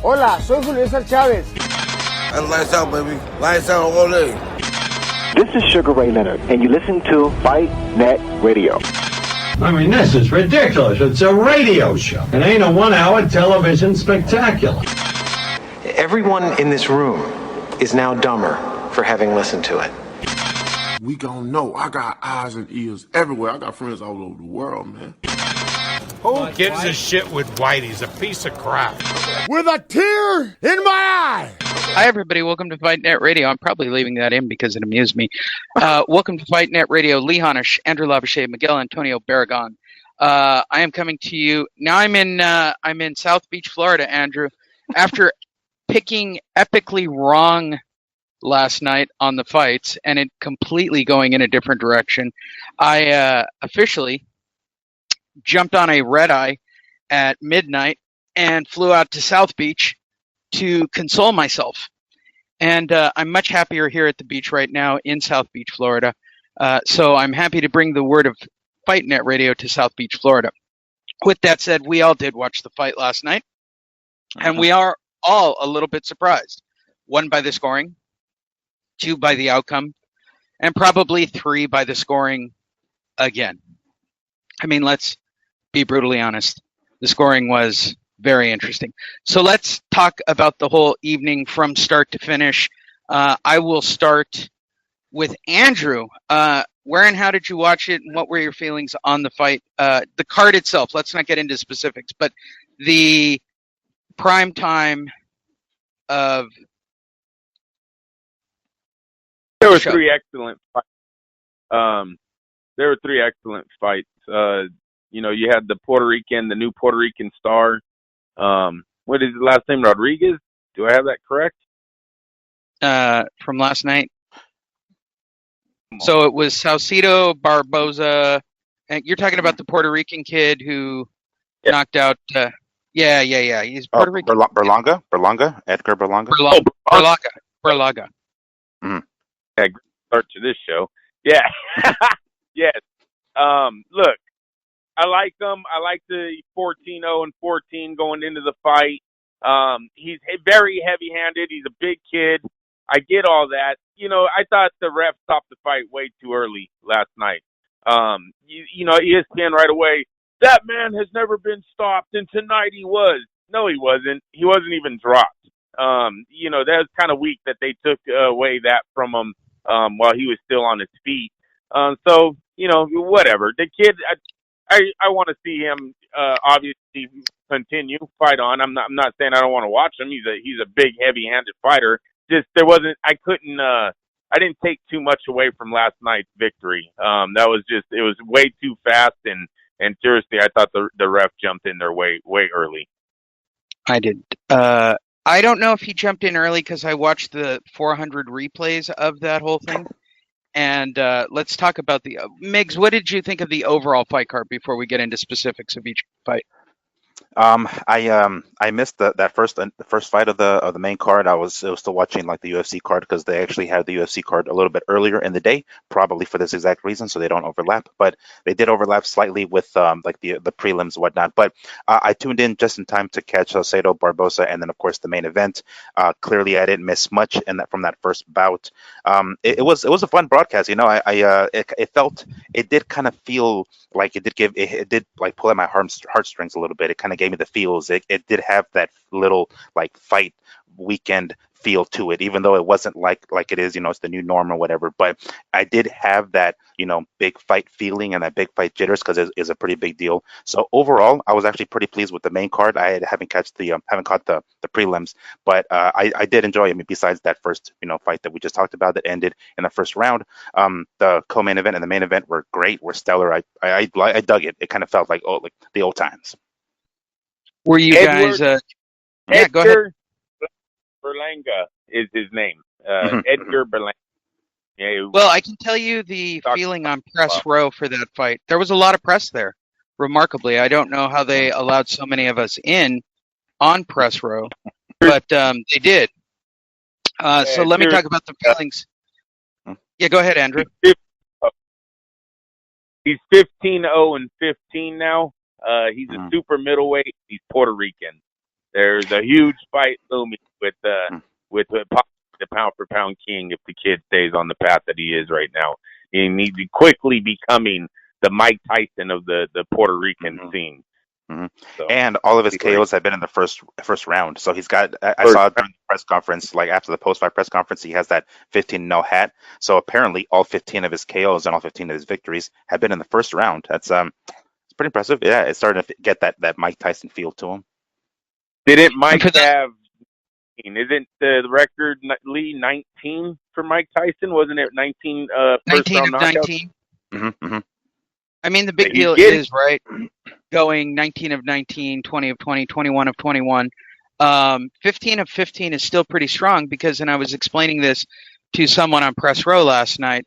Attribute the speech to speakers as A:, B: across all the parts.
A: Hola, soy Julio César Chávez.
B: And lights out, baby. Lights out all day.
C: This is Sugar Ray Leonard, and you listen to Fight Net Radio.
D: I mean, this is ridiculous. It's a radio show. It ain't a one-hour television spectacular.
E: Everyone in this room is now dumber for having listened to it.
B: We gon' know. I got eyes and ears everywhere. I got friends all over the world, man.
F: Who gives a shit with White? He's a piece of crap.
A: With a tear in my eye.
G: Hi, everybody. Welcome to Fight Net Radio. I'm probably leaving that in because it amused me. Welcome to Fight Net Radio. Lee Honish, Andrew Lavache, Miguel Antonio Barragan. I am coming to you now. I'm in South Beach, Florida, Andrew. After picking epically wrong last night on the fights and it completely going in a different direction, I officially jumped on a red eye at midnight and flew out to South Beach to console myself. And I'm much happier here at the beach right now in South Beach, Florida. So I'm happy to bring the word of Fight Net Radio to South Beach, Florida. With that said, we all did watch the fight last night, and we are all a little bit surprised. 1 by the scoring, 2 by the outcome, and probably 3 by the scoring again. I mean, let's be brutally honest. The scoring was very interesting. So let's talk about the whole evening from start to finish. I will start with Andrew. Where and how did you watch it, and what were your feelings on the fight? The card itself, let's not get into specifics, but the prime time of...
H: There were 3 excellent fights. There were 3 excellent fights. You know, you had the new Puerto Rican star. What is his last name? Rodriguez? Do I have that correct?
G: From last night. So it was Saucedo, Barboza, and you're talking about the Puerto Rican kid who knocked out. Yeah. He's Puerto Rican.
I: Berlanga, Edgar Berlanga.
G: Berlanga.
H: Mm-hmm. Yeah, great start to this show. Yeah, yes. Look, I like him. I like the 14-0 and 14 going into the fight. He's very heavy-handed. He's a big kid. I get all that. You know, I thought the ref stopped the fight way too early last night. You know, ESPN right away, that man has never been stopped, and tonight he was. No, he wasn't. He wasn't even dropped. You know, that was kind of weak that they took away that from him while he was still on his feet. So, you know, whatever. The kid, I want to see him obviously continue fight on. I'm not saying I don't want to watch him. He's a big, heavy-handed fighter. Just I didn't take too much away from last night's victory. That was just, it was way too fast, and seriously, I thought the ref jumped in there way early.
G: I did. I don't know if he jumped in early because I watched the 400 replays of that whole thing. And let's talk about the Miggs. What did you think of the overall fight card before we get into specifics of each fight?
I: I missed the first fight of the main card. I was still watching like the UFC card because they actually had the UFC card a little bit earlier in the day, probably for this exact reason, so they don't overlap. But they did overlap slightly with like the prelims and whatnot. But I tuned in just in time to catch Saucedo, Barboza, and then of course the main event. Clearly, I didn't miss much from that first bout. It was a fun broadcast. You know, it did kind of feel like it did like pull at my heartstrings a little bit. It kind of gave me the feels. It did have that little like fight weekend feel to it, even though it wasn't like it is, you know, it's the new norm or whatever. But I did have that, you know, big fight feeling and that big fight jitters because it's a pretty big deal. So overall, I was actually pretty pleased with the main card. I haven't caught the prelims, but I did enjoy it. I mean, besides that first, you know, fight that we just talked about that ended in the first round, the co-main event and the main event were great, were stellar. I dug it. It kind of felt like the old times.
G: Were you guys? Yeah, go ahead.
H: Berlanga is his name. Edgar Berlanga. Yeah,
G: well, I can tell you the feeling on press row for that fight. There was a lot of press there. Remarkably, I don't know how they allowed so many of us in on press row, but they did. So let me talk about the feelings. Yeah, go ahead, Andrew.
H: He's 15-0 and 15 now. He's a super middleweight. He's Puerto Rican. There's a huge fight looming with the pound for pound king if the kid stays on the path that he is right now. He needs to quickly becoming the Mike Tyson of the Puerto Rican scene.
I: Mm-hmm.
H: So,
I: and all of his KOs have been in the first round. So he's got. I saw during the press conference, like after the post-fight press conference, he has that 15-0 hat. So apparently, all 15 of his KOs and all 15 of his victories have been in the first round. That's it's pretty impressive. Yeah, it's starting to get that Mike Tyson feel to him.
H: Didn't Mike have? Isn't the record Lee 19 for Mike Tyson? Wasn't it 19?
G: 19
H: round
G: of
H: knockouts?
G: 19.
I: Mm-hmm, mm-hmm.
G: I mean, the big deal is, right, going 19 of 19, 20 of 20, 21 of 21. 15 of 15 is still pretty strong because, and I was explaining this to someone on Press Row last night,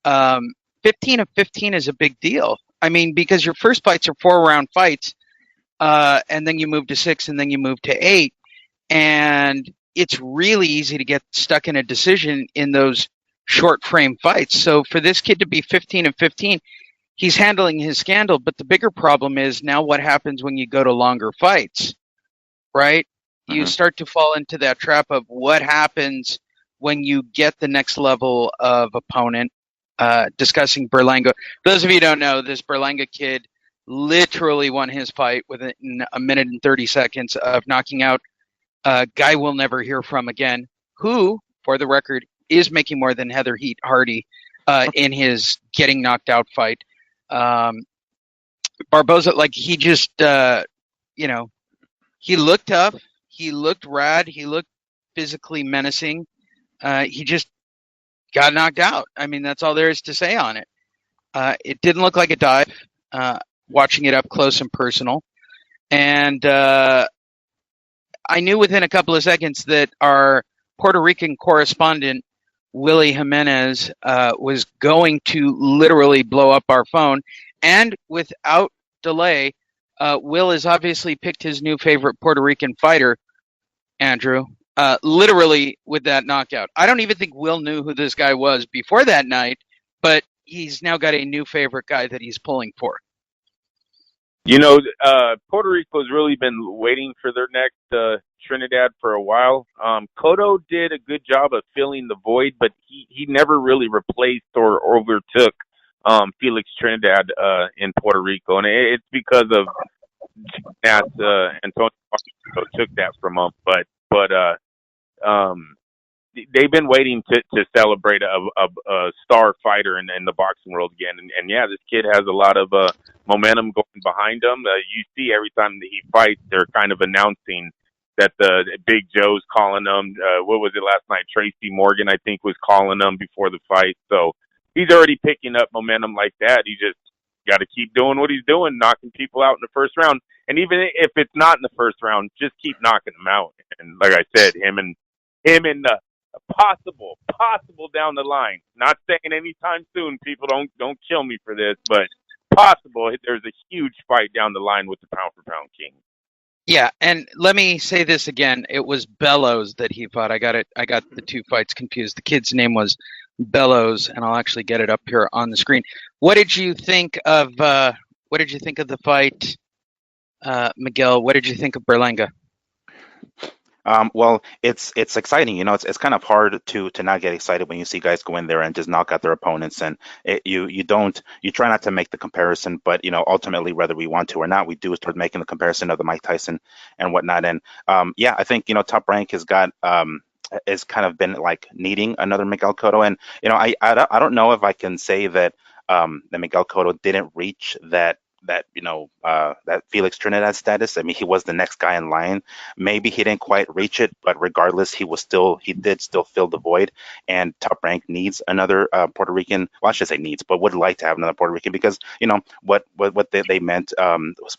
G: 15 of 15 is a big deal. I mean, because your first fights are 4-round fights, and then you move to 6, and then you move to 8. And it's really easy to get stuck in a decision in those short frame fights. So for this kid to be 15 of 15, he's handling his scandal, but the bigger problem is now what happens when you go to longer fights, right? Mm-hmm. You start to fall into that trap of what happens when you get the next level of opponent. Discussing Berlanga. Those of you who don't know, this Berlanga kid literally won his fight within a minute and 30 seconds of knocking out a guy we'll never hear from again, who, for the record, is making more than Heather Hardy in his getting knocked out fight. Barboza, like, he just, he looked tough, he looked rad, he looked physically menacing. He just got knocked out. I mean, that's all there is to say on it. It didn't look like a dive, watching it up close and personal. And I knew within a couple of seconds that our Puerto Rican correspondent, Willie Jimenez, was going to literally blow up our phone. And without delay, Will has obviously picked his new favorite Puerto Rican fighter, Andrew, literally with that knockout. I don't even think Will knew who this guy was before that night, but he's now got a new favorite guy that he's pulling for.
H: Puerto Rico's really been waiting for their next Trinidad for a while. Cotto did a good job of filling the void, but he never really replaced or overtook Felix Trinidad in Puerto Rico, and it's because of that Antonio took that from him. But they've been waiting to celebrate a star fighter in the boxing world again. And yeah, this kid has a lot of momentum going behind him. You see every time that he fights, they're kind of announcing that the Big Joe's calling him. What was it last night? Tracy Morgan, I think, was calling him before the fight. So he's already picking up momentum like that. He just got to keep doing what he's doing, knocking people out in the first round. And even if it's not in the first round, just keep knocking them out. And like I said, him and possible down the line. Not saying anytime soon. People don't kill me for this, but possible. There's a huge fight down the line with the pound for pound king.
G: Yeah, and let me say this again. It was Bellows that he fought. I got the two fights confused. The kid's name was Bellows, and I'll actually get it up here on the screen. What did you think of the fight, Miguel? What did you think of Berlanga?
I: Well, it's exciting. It's kind of hard to not get excited when you see guys go in there and just knock out their opponents. And you try not to make the comparison, but ultimately, whether we want to or not, we do start making the comparison of the Mike Tyson and whatnot. And yeah, I think Top Rank has got has kind of been like needing another Miguel Cotto. And I don't know if I can say that that Miguel Cotto didn't reach that Felix Trinidad status. I mean, he was the next guy in line. Maybe he didn't quite reach it, but regardless, he did still fill the void. And Top Rank needs another Puerto Rican. Well, I should say needs, but would like to have another Puerto Rican because what they meant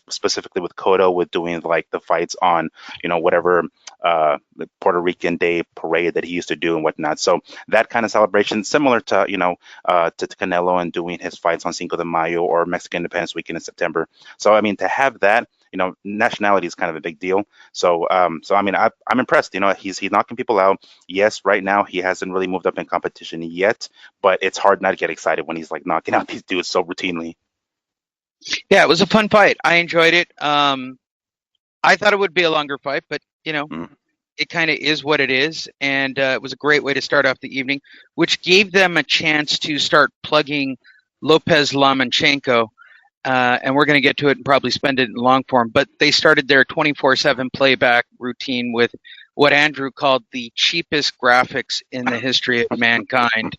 I: specifically with Cotto, with doing like the fights on whatever the Puerto Rican Day parade that he used to do and whatnot. So that kind of celebration, similar to to Canelo and doing his fights on Cinco de Mayo or Mexican Independence Weekend in September. So I mean, to have that, nationality is kind of a big deal. So I mean, I'm impressed. He's knocking people out. Yes, right now he hasn't really moved up in competition yet, but it's hard not to get excited when he's like knocking out these dudes so routinely. Yeah,
G: it was a fun fight. I enjoyed it. I thought it would be a longer fight, but you know, it kind of is what it is. And it was a great way to start off the evening, which gave them a chance to start plugging Lopez Lomachenko. And we're going to get to it and probably spend it in long form. But they started their 24/7 playback routine with what Andrew called the cheapest graphics in the history of mankind,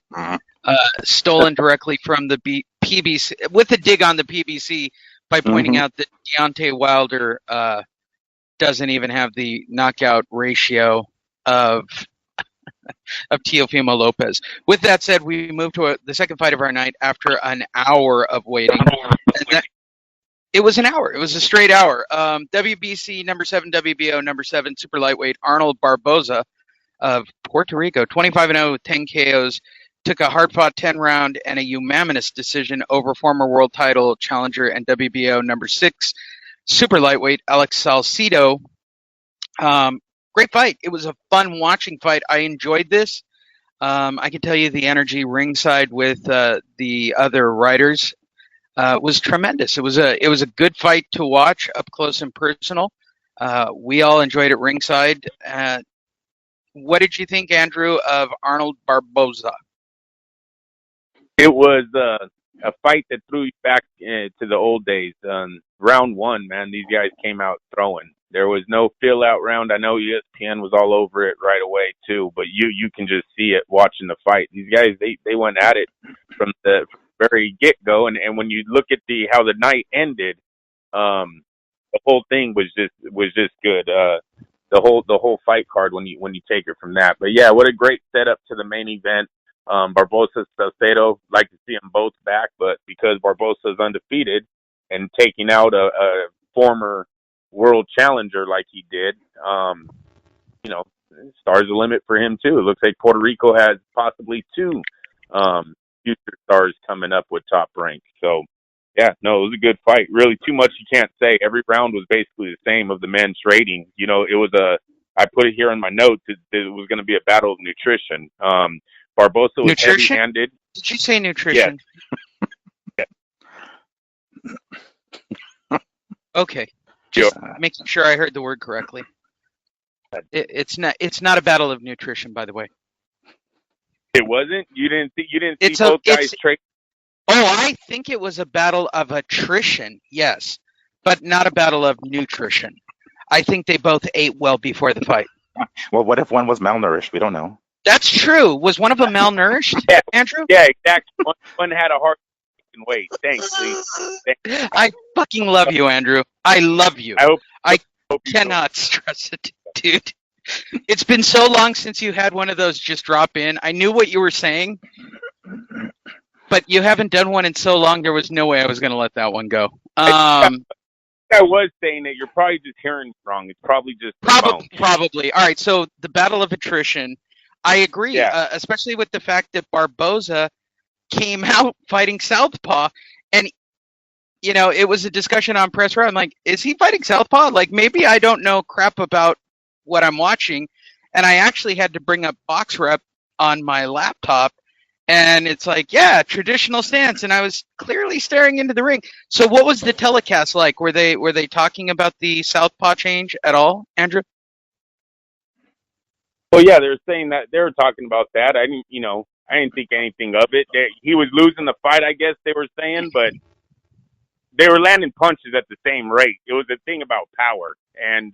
G: stolen directly from the PBC, with a dig on the PBC by pointing out that Deontay Wilder doesn't even have the knockout ratio of Teofimo Lopez. With that said, we move to the second fight of our night after an hour of waiting. It was an hour. It was a straight hour. WBC number 7, WBO number 7, super lightweight Arnold Barboza of Puerto Rico, 25-0 with 10 KOs, took a hard-fought 10-round and a unanimous decision over former world title challenger and WBO number 6, super lightweight Alex Saucedo. Great fight. It was a fun watching fight. I enjoyed this. I can tell you the energy ringside with the other writers was tremendous. It was a good fight to watch up close and personal. We all enjoyed it ringside. What did you think, Andrew, of Arnold Barboza?
H: It was a fight that threw you back to the old days. Round one, man, these guys came out throwing. There was no fill-out round. I know ESPN was all over it right away too, but you can just see it watching the fight. These guys, they went at it from the very get-go, and when you look at how the night ended, the whole thing was just good. The whole fight card when you take it from that. But yeah, what a great setup to the main event. Barboza, Saucedo, like to see them both back, but because Barboza's undefeated and taking out a former world challenger like he did, stars the limit for him too. It looks like Puerto Rico has possibly 2 future stars coming up with top rank. So yeah, no, it was a good fight. Really, too much you can't say. Every round was basically the same of the men trading. It was I put it here in my notes. It was going to be a battle of nutrition. Barboza was heavy-handed.
G: Did you say nutrition?
H: Yes.
G: Okay. Just making sure I heard the word correctly. It's not a battle of nutrition, by the way.
H: It wasn't? You didn't see both guys trade?
G: Oh, I think it was a battle of attrition, yes, but not a battle of nutrition. I think they both ate well before the fight.
I: Well, what if one was malnourished? We don't know.
G: That's true. Was one of them malnourished,
H: Yeah.
G: Andrew?
H: Yeah, exactly. One had a hard weight. Thanks, Lee. Thanks.
G: I fucking love you, Andrew. I love you. I cannot stress it, dude. It's been so long since you had one of those just drop in. I knew what you were saying, but you haven't done one in so long, there was no way I was going to let that one go.
H: I was saying that you're probably just hearing it wrong. It's probably just
G: probably. All right, so the battle of attrition, I agree, especially with the fact that Barboza came out fighting Southpaw, and it was a discussion on Press Row. I'm like, is he fighting Southpaw? Like, maybe I don't know crap about what I'm watching, and I actually had to bring up Box Rep on my laptop, and it's like, yeah, traditional stance, and I was clearly staring into the ring. So what was the telecast like? Were they talking about the Southpaw change at all, Andrew?
H: Well, yeah, they were saying that they were talking about that. I didn't think anything of it. He was losing the fight, I guess they were saying, but they were landing punches at the same rate. It was a thing about power, and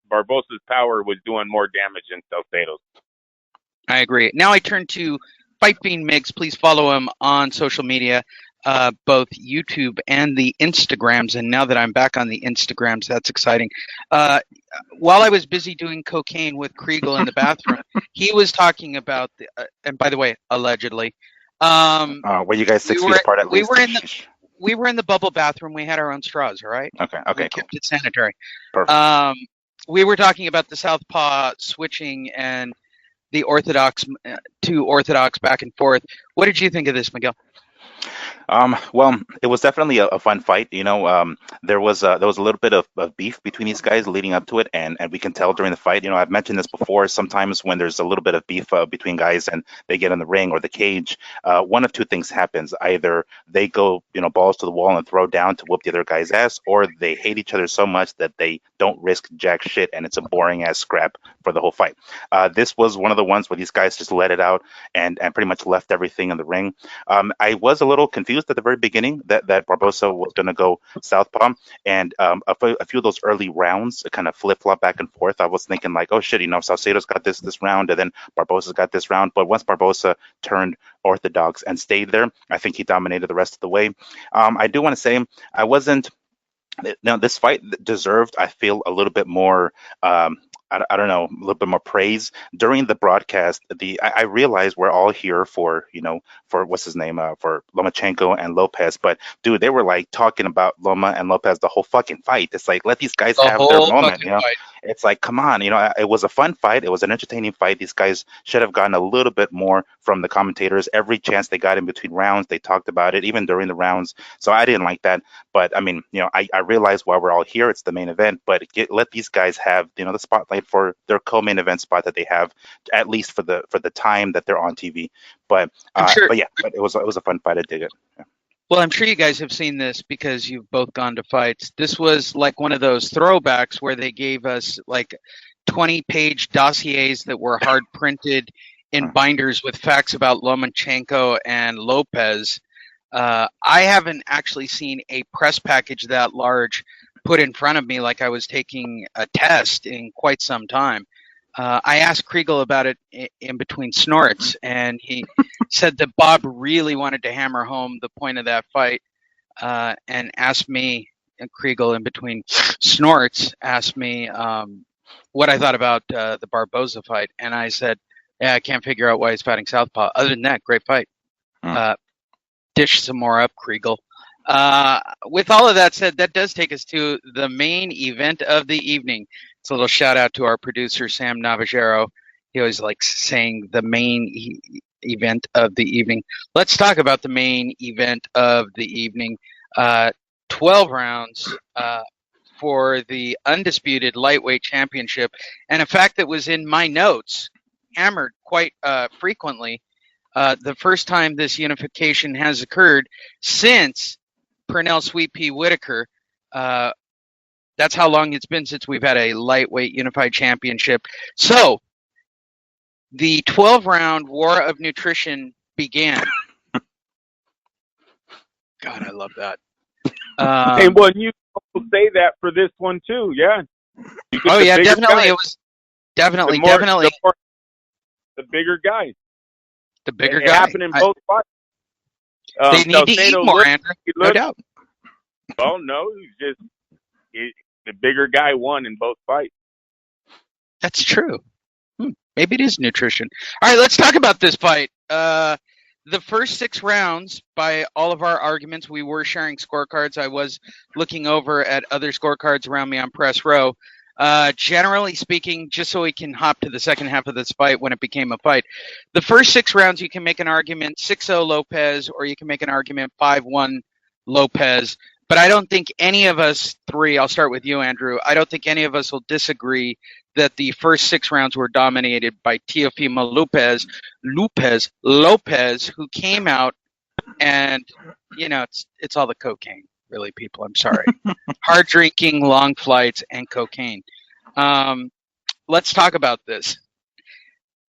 H: Barboza's power was doing more damage than Saucedo's.
G: I agree. Now I turn to Fight Fiend Mix. Please follow him on social media, both YouTube and the Instagrams. And now that I'm back on the Instagrams, that's exciting. While I was busy doing cocaine with Kriegel in the bathroom, he was talking about, and by the way, allegedly.
I: Were you guys 6 feet apart at least?
G: We were in the bubble bathroom. We had our own straws, all right?
I: Okay,
G: we
I: cool.
G: kept it sanitary.
I: Perfect.
G: We were talking about the Southpaw switching and the orthodox to orthodox back and forth. What did you think of this, Miguel?
I: Well, it was definitely a fun fight. There was a little bit of beef between these guys leading up to it, and we can tell during the fight. I've mentioned this before. Sometimes when there's a little bit of beef between guys and they get in the ring or the cage, one of two things happens: either they go, balls to the wall and throw down to whoop the other guy's ass, or they hate each other so much that they don't risk jack shit, and it's a boring ass scrap for the whole fight. This was one of the ones where these guys just let it out and pretty much left everything in the ring. I was a little confused at the very beginning that Barboza was going to go southpaw, and a few of those early rounds kind of flip flop back and forth. I was thinking like, oh shit, Saucedo's got this round, and then Barboza's got this round. But once Barboza turned orthodox and stayed there, I think he dominated the rest of the way. I do want to say I wasn't. Now, this fight deserved, I feel, a little bit more. I don't know, a little bit more praise during the broadcast. I realize we're all here for what's his name, for Lomachenko and Lopez, but dude, they were like talking about Loma and Lopez the whole fucking fight. It's like, let these guys have their moment. It's like, come on, it was a fun fight. It was an entertaining fight. These guys should have gotten a little bit more from the commentators. Every chance they got in between rounds, they talked about it, even during the rounds. So I didn't like that. But I mean, I realize why we're all here. It's the main event, but let these guys have, the spotlight for their co-main event spot that they have, at least for the time that they're on TV. But
G: sure.
I: But it was a fun fight. I dig it. Yeah.
G: Well, I'm sure you guys have seen this because you've both gone to fights. This was like one of those throwbacks where they gave us like 20-page dossiers that were hard printed in binders with facts about Lomachenko and Lopez. I haven't actually seen a press package that large put in front of me like I was taking a test in quite some time. I asked Kriegel about it in between snorts, and he said that Bob really wanted to hammer home the point of that fight, and asked me, Kriegel in between snorts, asked me what I thought about the Barboza fight, and I said, yeah, I can't figure out why he's fighting southpaw. Other than that, great fight. Dish some more up, Kriegel. With all of that said, that does take us to the main event of the evening. It's a little shout out to our producer, Sam Navajero. He always likes saying the main event of the evening. Let's talk about the main event of the evening. 12 rounds for the undisputed lightweight championship. And a fact that was in my notes, hammered quite frequently, the first time this unification has occurred since Pernell Sweet Pea Whitaker. That's how long it's been since we've had a lightweight unified championship. So the 12-round war of nutrition began. God, I love that.
H: Hey, well, you say that for this one too, yeah.
G: Oh yeah, definitely. Guys, it was definitely
H: the bigger guys.
G: The bigger
H: guy. It happened in both fights.
G: They need to eat more, Andrew. No doubt.
H: Oh no, the bigger guy won in both fights.
G: That's true. Maybe it is nutrition. All right, let's talk about this fight. The first 6 rounds, by all of our arguments, we were sharing scorecards. I was looking over at other scorecards around me on press row. Generally speaking, just so we can hop to the second half of this fight when it became a fight, the first 6 rounds you can make an argument 6-0 Lopez, or you can make an argument 5-1 Lopez. But I don't think any of us three, I'll start with you, Andrew, I don't think any of us will disagree that the first 6 rounds were dominated by Teofimo Lopez, who came out and, it's all the cocaine, really, people. I'm sorry. Hard drinking, long flights, and cocaine. Let's talk about this.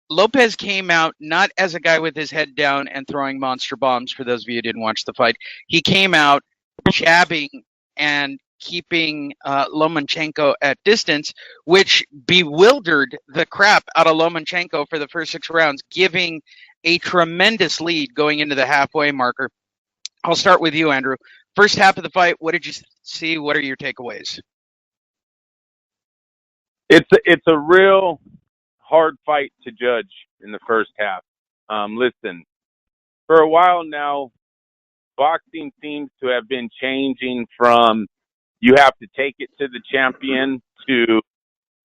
G: Lopez came out not as a guy with his head down and throwing monster bombs, for those of you who didn't watch the fight. He came out jabbing and keeping Lomachenko at distance, which bewildered the crap out of Lomachenko for the first 6 rounds, giving a tremendous lead going into the halfway marker. I'll start with you, Andrew. First half of the fight, what did you see? What are your takeaways?
H: It's a real hard fight to judge in the first half. Listen, for a while now, boxing seems to have been changing from you have to take it to the champion to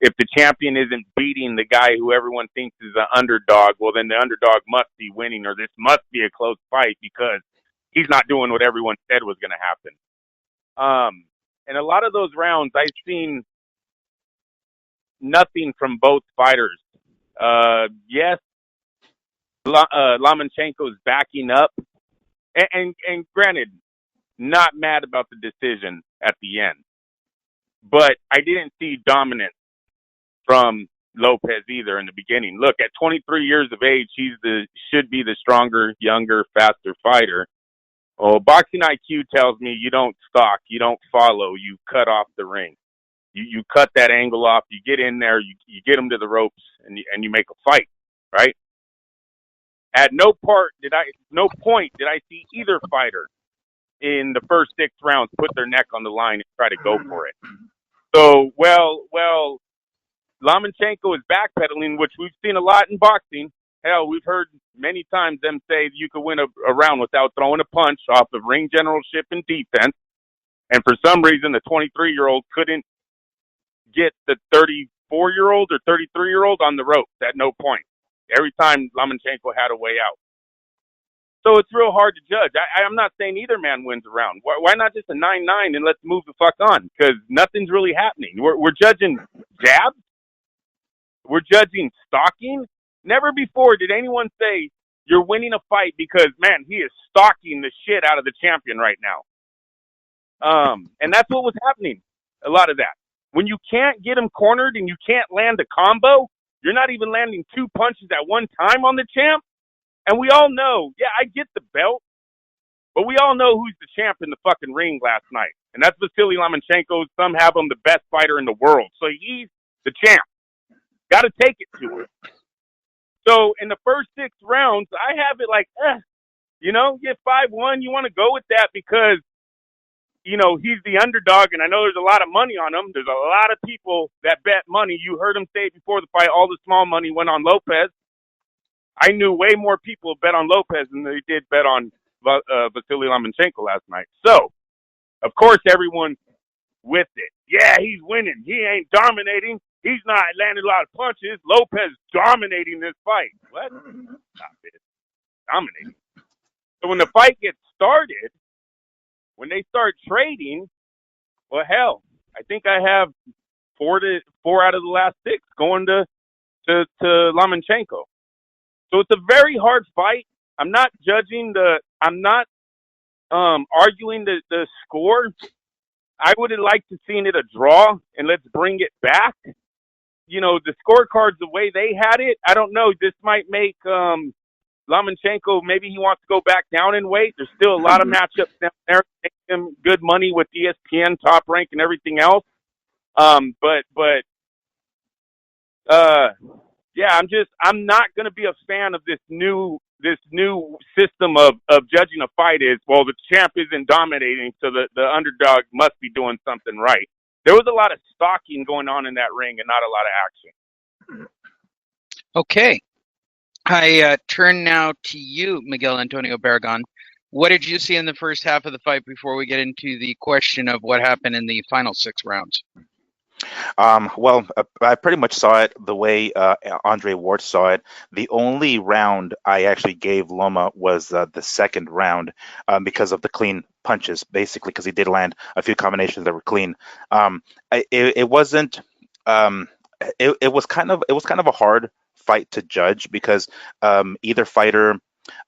H: if the champion isn't beating the guy who everyone thinks is an underdog, well, then the underdog must be winning, or this must be a close fight because he's not doing what everyone said was going to happen. And a lot of those rounds, I've seen nothing from both fighters. Yes, Lomachenko's backing up, and granted, not mad about the decision at the end, but I didn't see dominance from Lopez either in the beginning. Look, at 23 years of age, should be the stronger, younger, faster fighter. Oh, boxing IQ tells me you don't stalk, you don't follow, you cut off the ring. You cut that angle off, you get in there, you get them to the ropes, and you make a fight, right? At no point did I see either fighter in the first 6 rounds put their neck on the line and try to go for it. So, well, Lomachenko is backpedaling, which we've seen a lot in boxing. Hell, we've heard many times them say you could win a round without throwing a punch off of ring generalship and defense. And for some reason, the 23-year-old couldn't get the 34-year-old or 33-year-old on the ropes at no point. Every time Lomachenko had a way out. So it's real hard to judge. I'm not saying either man wins a round. Why not just a 9-9 and let's move the fuck on? Because nothing's really happening. We're judging jabs. We're judging stalking. Never before did anyone say you're winning a fight because, man, he is stalking the shit out of the champion right now. And that's what was happening, a lot of that. When you can't get him cornered and you can't land a combo, you're not even landing 2 punches at one time on the champ. And we all know, yeah, I get the belt, but we all know who's the champ in the fucking ring last night. And that's Vasiliy Lomachenko. Some have him the best fighter in the world. So he's the champ. Got to take it to him. So in the first 6 rounds, I have it like, you get 5-1. You want to go with that because, he's the underdog, and I know there's a lot of money on him. There's a lot of people that bet money. You heard him say before the fight, all the small money went on Lopez. I knew way more people bet on Lopez than they did bet on Vasiliy Lomachenko last night. So, of course, everyone's with it. Yeah, he's winning. He ain't dominating. He's not landing a lot of punches. Lopez dominating this fight. What? Stop it. Dominating. So when the fight gets started, when they start trading, well, hell, I think I have 4 out of the last 6 going to Lomachenko. So it's a very hard fight. I'm not judging I'm not arguing the score. I would have liked to seen it a draw, and let's bring it back. The scorecards, the way they had it, I don't know. This might make Lomachenko, maybe he wants to go back down in weight. There's still a lot of matchups down there. Make him good money with ESPN, Top Rank, and everything else. Yeah, I'm not going to be a fan of this new system of judging a fight is, well, the champ isn't dominating, so the underdog must be doing something right. There was a lot of stalking going on in that ring and not a lot of action.
G: Okay. I turn now to you, Miguel Antonio Barragan. What did you see in the first half of the fight before we get into the question of what happened in the final 6 rounds?
I: Well, I pretty much saw it the way Andre Ward saw it. The only round I actually gave Loma was the second round because of the clean punches, basically, because he did land a few combinations that were clean. It wasn't. It was kind of a hard fight to judge because either fighter.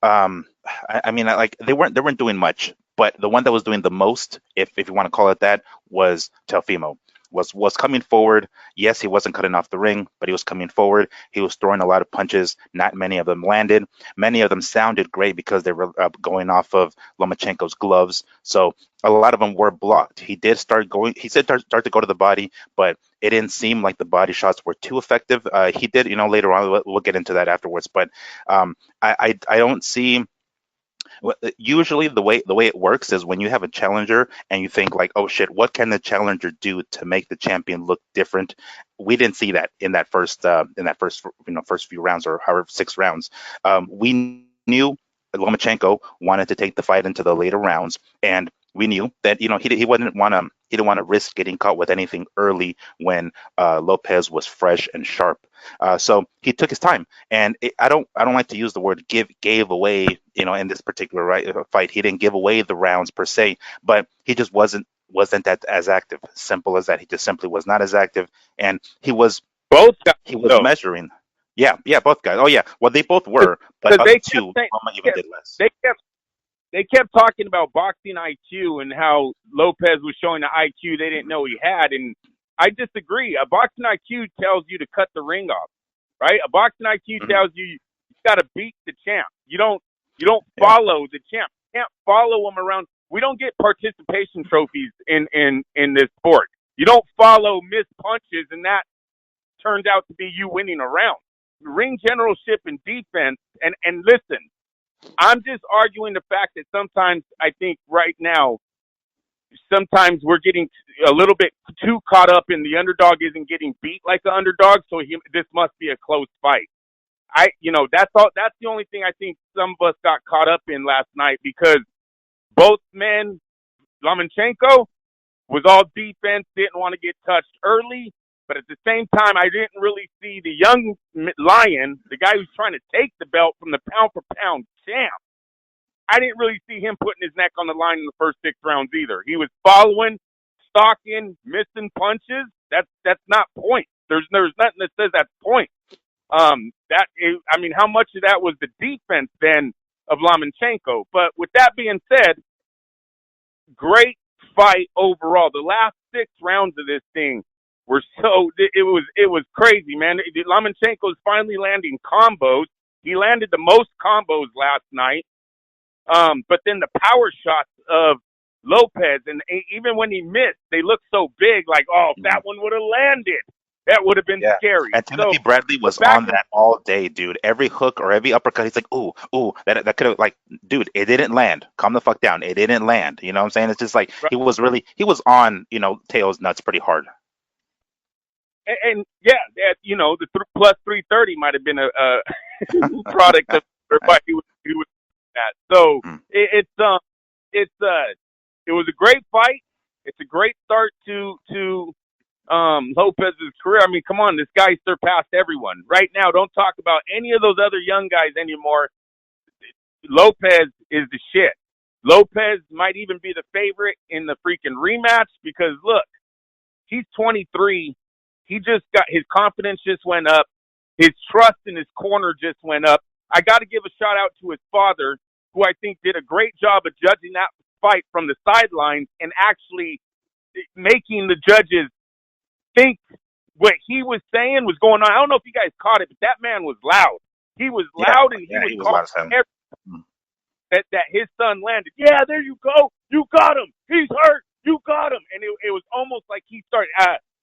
I: They weren't doing much, but the one that was doing the most, if you want to call it that, was Teofimo. Was coming forward. Yes, he wasn't cutting off the ring, but he was coming forward. He was throwing a lot of punches. Not many of them landed. Many of them sounded great because they were going off of Lomachenko's gloves. So a lot of them were blocked. He did start going. He said start to go to the body, but it didn't seem like the body shots were too effective. He did, later on. We'll get into that afterwards. But I don't see. Usually the way it works is when you have a challenger and you think like, oh shit, what can the challenger do to make the champion look different? We didn't see that in that first few rounds, or however 6 rounds. We knew Lomachenko wanted to take the fight into the later rounds, and we knew that he wouldn't want to he didn't want to risk getting caught with anything early when Lopez was fresh and sharp. So he took his time, and I don't like to use the word gave away. In this particular fight, he didn't give away the rounds per se, but he just wasn't that as active. Simple as that. He just simply was not as active, and he was measuring. Yeah, both guys. Oh yeah, well they both were, but other two, Loma even did less.
H: They kept talking about boxing IQ and how Lopez was showing the IQ they didn't know he had, and I disagree. A boxing IQ tells you to cut the ring off, right? A boxing IQ tells you got to beat the champ. You don't follow the champ. You can't follow him around. We don't get participation trophies in this sport. You don't follow missed punches, and that turns out to be you winning a round. Ring generalship and defense, and listen, I'm just arguing the fact that sometimes I think right now, sometimes we're getting a little bit too caught up in the underdog isn't getting beat like an underdog, so this must be a close fight. That's all. That's the only thing I think some of us got caught up in last night, because both men, Lomachenko was all defense, didn't want to get touched early. But at the same time, I didn't really see the young lion, the guy who's trying to take the belt from the pound-for-pound champ. I didn't really see him putting his neck on the line in the first 6 rounds either. He was following, stalking, missing punches. That's not point. There's nothing that says that's point. How much of that was the defense then of Lomachenko? But with that being said, great fight overall. The last 6 rounds of this thing were it was crazy, man. Lomachenko's finally landing combos. He landed the most combos last night. But then the power shots of Lopez, and even when he missed, they looked so big, like, oh, if that one would have landed, that would have been scary.
I: And Timothy Bradley was on that all day, dude. Every hook or every uppercut, he's like, ooh, that could have, like, dude, it didn't land. Calm the fuck down. It didn't land. You know what I'm saying? It's just like, he was on, Teo's nuts pretty hard.
H: And the plus 330 might have been a product of what he was at. So it was a great fight. It's a great start to Lopez's career. I mean, come on, this guy surpassed everyone. Right now, don't talk about any of those other young guys anymore. Lopez is the shit. Lopez might even be the favorite in the freaking rematch, because look, he's 23. He just got, his confidence just went up. His trust in his corner just went up. I got to give a shout out to his father, who I think did a great job of judging that fight from the sidelines and actually making the judges think what he was saying was going on. I don't know if you guys caught it, but that man was loud. He was loud, and he was calling that his son landed. Yeah, there you go. You got him. He's hurt. You got him. And it was almost like he started.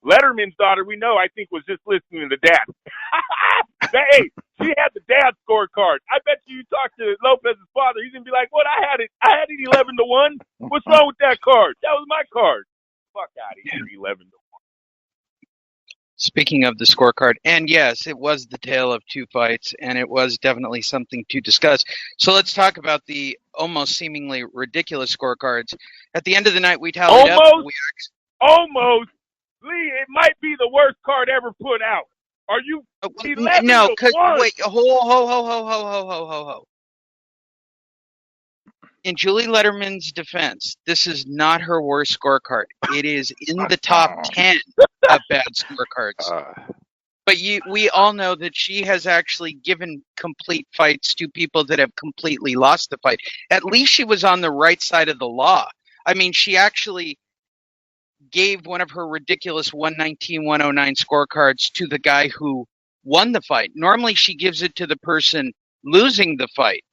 H: Letterman's daughter, we know, I think, was just listening to dad. Hey, she had the dad scorecard. I bet you talk to Lopez's father, he's gonna be like, "What? I had it 11-1. What's wrong with that card? That was my card." Fuck out of here, 11-1.
G: Speaking of the scorecard, and yes, it was the tale of 2 fights, and it was definitely something to discuss. So let's talk about the almost seemingly ridiculous scorecards. At the end of the night, we tallied up.
H: Almost. Lee, it might be the worst card ever put out. Are you?
G: No, because wait, ho. In Julie Letterman's defense, this is not her worst scorecard. It is in the top 10 of bad scorecards. But we all know that she has actually given complete fights to people that have completely lost the fight. At least she was on the right side of the law. I mean, she actually gave one of her ridiculous 119-109 scorecards to the guy who won the fight. Normally, she gives it to the person losing the fight.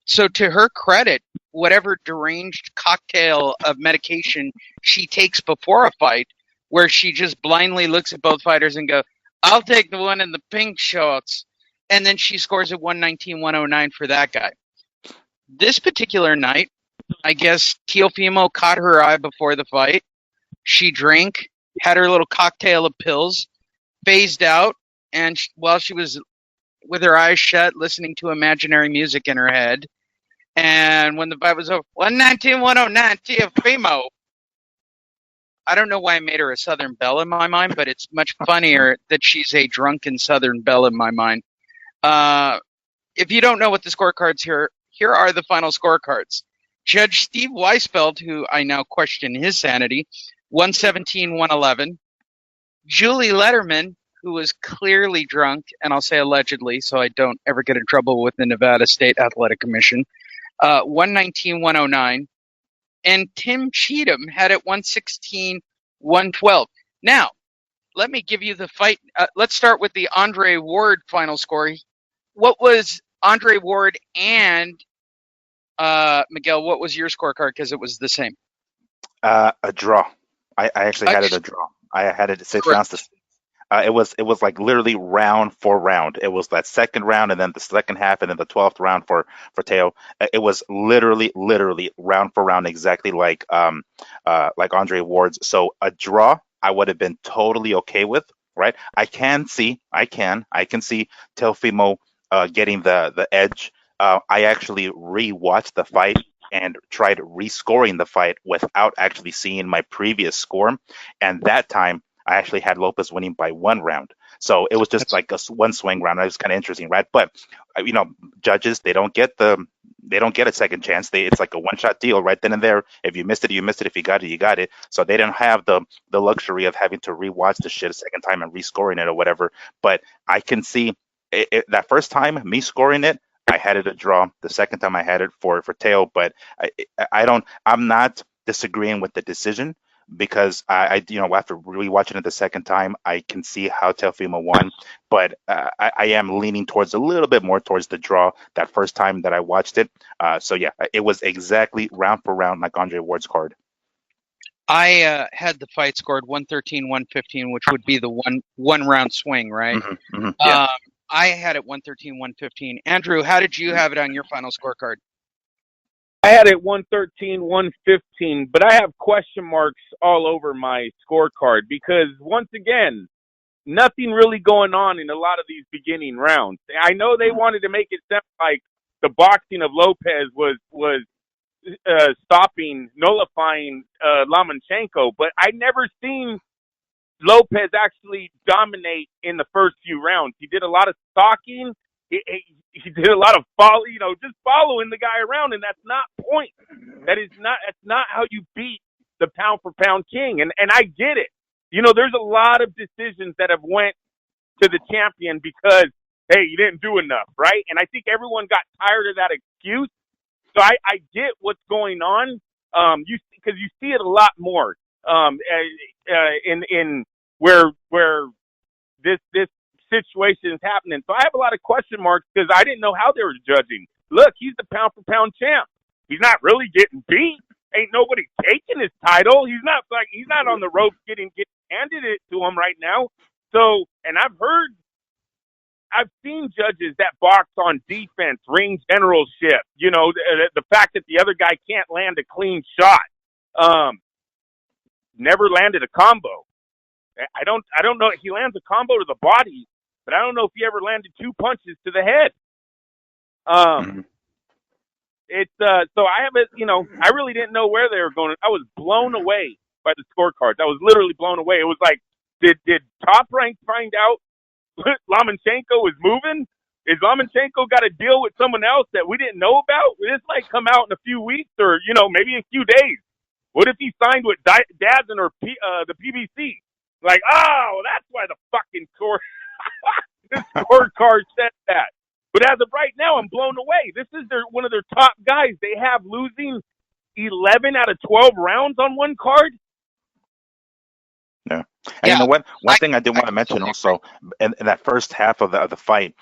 G: So to her credit, whatever deranged cocktail of medication she takes before a fight, where she just blindly looks at both fighters and go, "I'll take the one in the pink shorts," and then she scores at 119-109 for that guy. This particular night, I guess Teofimo caught her eye before the fight. She drank, had her little cocktail of pills, phased out, and while she was with her eyes shut, listening to imaginary music in her head, And when the fight was over, 119-109, Teofimo. I don't know why I made her a Southern Belle in my mind, but it's much funnier that she's a drunken Southern Belle in my mind. If you don't know what the scorecards here are the final scorecards. Judge Steve Weisfeld, who I now question his sanity, 117-111. Julie Letterman, who was clearly drunk, and I'll say allegedly so I don't ever get in trouble with the Nevada State Athletic Commission, 119-109. And Tim Cheatham had it 116-112. Now, let me give you the fight. Let's start with the Andre Ward final score. What was Andre Ward and Miguel, what was your scorecard? Because it was the same.
I: A draw. I actually had it a draw. I had it 6 rounds to 6. It was like literally round for round. It was that second round and then the second half and then the 12th round for Teo. It was literally round for round, exactly like Andre Ward's. So a draw I would have been totally okay with, right? I can see Teofimo getting the edge. I actually rewatched the fight and tried rescoring the fight without actually seeing my previous score, and that time I actually had Lopez winning by 1 round. So it was just like a one swing round. It was kind of interesting, right? But judges, they don't get a second chance. It's like a one-shot deal right then and there. If you missed it, you missed it. If you got it, you got it. So they didn't have the luxury of having to rewatch the shit a second time and rescoring it or whatever. But I can see that first time, me scoring it, I had it a draw. The second time I had it for Teo, but I'm not disagreeing with the decision, because I after rewatching it the second time, I can see how Teofimo won, but I am leaning towards a little bit more towards the draw that first time that I watched it. So yeah, it was exactly round for round like Andre Ward's card.
G: I had the fight scored 113-115, which would be the one round swing, right?
I: Yeah.
G: I had it 113-115. Andrew, how did you have it on your final scorecard?
H: I had it 113-115, but I have question marks all over my scorecard because, once again, nothing really going on in a lot of these beginning rounds. I know they wanted to make it sound like the boxing of Lopez was nullifying Lomachenko, but I never seen Lopez actually dominate in the first few rounds. He did a lot of stalking. He did a lot of just following the guy around, and that's not point. That's not how you beat the pound for pound king. And I get it. There's a lot of decisions that have went to the champion because, hey, you didn't do enough, right? And I think everyone got tired of that excuse. So I get what's going on. Because you see it a lot more in where this situation is happening. So I have a lot of question marks because I didn't know how they were judging. Look, he's the pound for pound champ. He's not really getting beat. Ain't nobody taking his title. He's not on the ropes getting handed it to him right now. So, and I've seen judges that box on defense, ring generalship, the fact that the other guy can't land a clean shot. Never landed a combo. I don't know. He lands a combo to the body, but I don't know if he ever landed 2 punches to the head. It's so I have it. I really didn't know where they were going. I was blown away by the scorecards. I was literally blown away. It was like, did Top Rank find out Lomachenko was moving? Is Lomachenko got to deal with someone else that we didn't know about? This might come out in a few weeks or maybe a few days. What if he signed with Dazn or the PBC? Like, that's why the fucking scorecard said that. But as of right now, I'm blown away. This is one of their top guys. They have losing 11 out of 12 rounds on one card.
I: Yeah. And you know what? One thing I did want to mention also, in that first half of the fight,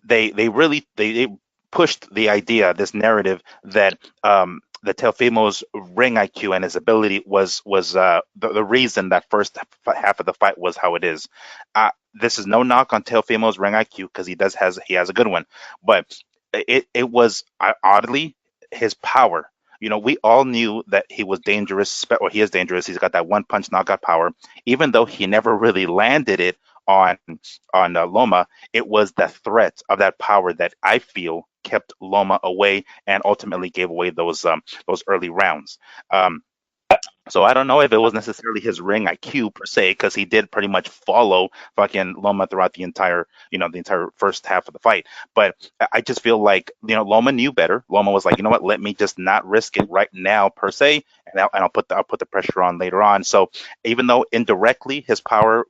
I: they really pushed the idea, this narrative that that Teofimo's ring IQ and his ability was the reason that first half of the fight was how it is. This is no knock on Teofimo's ring IQ because he has a good one, but it was oddly his power. We all knew that he was dangerous, or he is dangerous. He's got that one punch knockout power. Even though he never really landed it on Loma, it was the threat of that power that I feel kept Loma away and ultimately gave away those early rounds. So I don't know if it was necessarily his ring IQ per se, because he did pretty much follow fucking Loma throughout the entire first half of the fight. But I just feel like, Loma knew better. Loma was like, you know what, let me just not risk it right now per se, and I'll put the pressure on later on. So even though indirectly his power,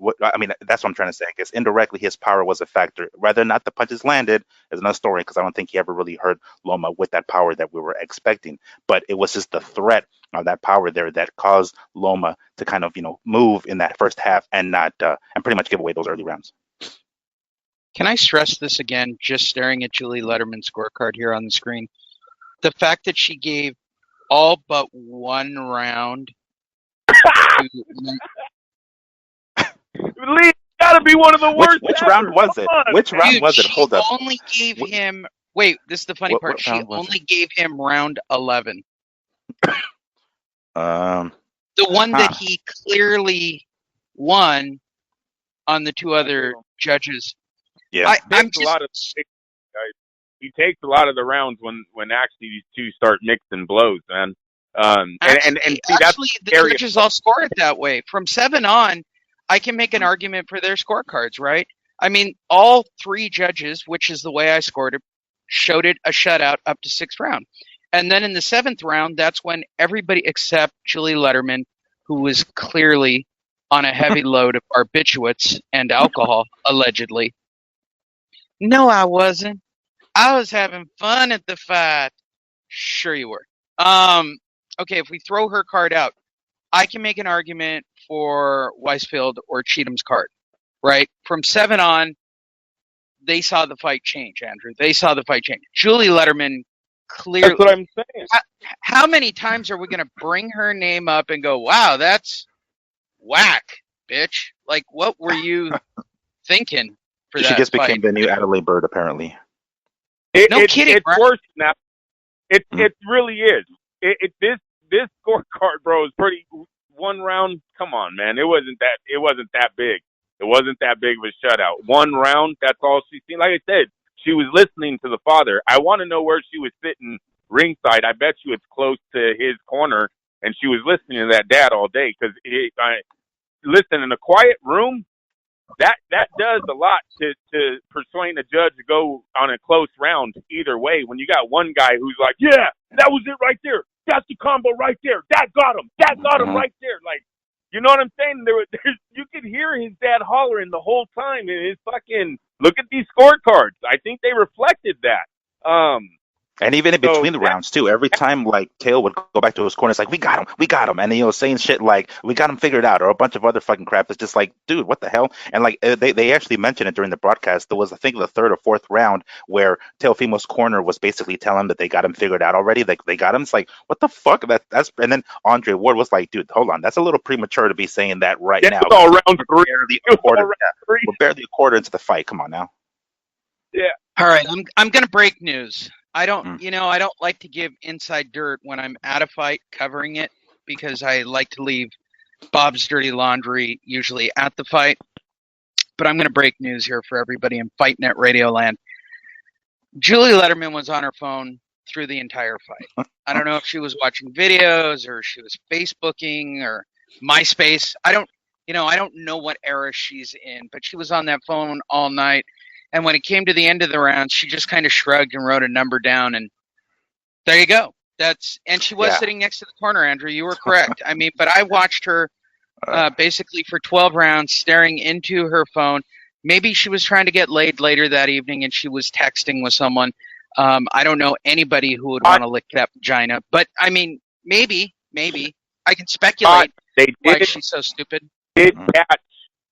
I: that's what I'm trying to say. I guess indirectly his power was a factor. Whether or not the punches landed is another story, because I don't think he ever really hurt Loma with that power that we were expecting. But it was just the threat of that power there that caused Loma to kind of move in that first half and not and pretty much give away those early rounds.
G: Can I stress this again, just staring at Julie Letterman's scorecard here on the screen? The fact that she gave all but one round to
H: Lee, gotta be one of the worst.
I: Which round was it? Which round was it? Hold up.
G: She only gave him... Wait, this is the funny part. She only gave him round 11. The one that he clearly won on the two other judges.
H: Yeah, he takes a lot of the rounds when actually these two start mixing blows, man. And see, that's
G: the judges all score it that way. From 7 on, I can make an argument for their scorecards, right? I mean, all 3 judges, which is the way I scored it, showed it a shutout up to 6th round. And then in the 7th round, that's when everybody except Julie Letterman, who was clearly on a heavy load of barbiturates and alcohol, allegedly. No, I wasn't. I was having fun at the fight. Sure you were. Okay, if we throw her card out, I can make an argument for Weisfield or Cheatham's card, right? From 7 on, they saw the fight change, Andrew. They saw the fight change. Julie Letterman clearly...
H: That's what I'm saying.
G: How many times are we going to bring her name up and go, wow, that's whack, bitch? Like, what were you thinking for that
I: She just
G: fight?
I: became the new Adelaide Byrd, apparently.
G: No kidding,
H: it's
G: right?
H: worse now. It really is. This scorecard, bro, is pretty one round. Come on, man. It wasn't that big. It wasn't that big of a shutout. One round, that's all she seen. Like I said, she was listening to the father. I want to know where she was sitting ringside. I bet you it's close to his corner, and she was listening to that dad all day. Because listen, in a quiet room, that does a lot to persuade a judge to go on a close round either way. When you got one guy who's like, yeah, that was it right there. That's the combo right there. That got him. That got him right there. Like, you know what I'm saying? You could hear his dad hollering the whole time, and his fucking look at these scorecards. I think they reflected that.
I: And even in between the rounds too, every time like Tail would go back to his corner, it's like we got him, and saying shit like we got him figured out, or a bunch of other fucking crap. It's just like, dude, what the hell? And like they actually mentioned it during the broadcast. There was, I think, the 3rd or 4th round where Teofimo's corner was basically telling him that they got him figured out already. Like they got him. It's like, what the fuck? That's and then Andre Ward was like, dude, hold on, that's a little premature to be saying that right now.
H: It's all round 3.
I: We're barely a quarter into the fight. Come on now.
H: Yeah.
G: All right, I'm going to break news. I don't like to give inside dirt when I'm at a fight covering it, because I like to leave Bob's dirty laundry usually at the fight. But I'm going to break news here for everybody in Fight Net Radio land. Julie Letterman was on her phone through the entire fight. I don't know if she was watching videos or she was Facebooking or MySpace. I don't know what era she's in, but she was on that phone all night. And when it came to the end of the round, she just kind of shrugged and wrote a number down, and there you go. And she was sitting next to the corner, Andrew. You were correct. I mean, but I watched her basically for 12 rounds staring into her phone. Maybe she was trying to get laid later that evening, and she was texting with someone. I don't know anybody who would want to lick that vagina, but I mean, maybe I can speculate why she's so stupid.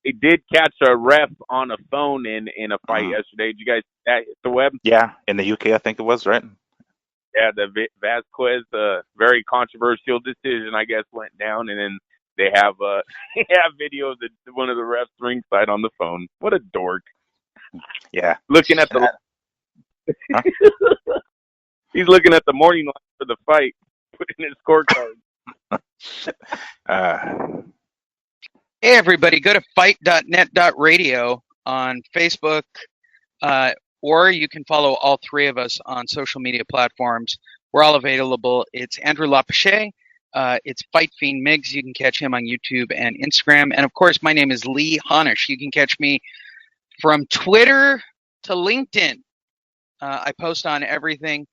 H: They did catch a ref on a phone in a fight yesterday. Did you guys hit the web?
I: Yeah, in the UK, I think it was, right?
H: Yeah, the Vasquez, very controversial decision, I guess, went down, and then they have video of one of the refs ringside on the phone. What a dork!
I: Yeah,
H: looking at the he's looking at the morning line for the fight, putting his scorecard.
G: Hey, everybody, go to fight.net.radio on Facebook or you can follow all three of us on social media platforms. We're all available. It's Andrew Lopachet. It's Fight Fiend Miggs. You can catch him on YouTube and Instagram. And of course, my name is Lee Honish. You can catch me from Twitter to LinkedIn. I post on everything.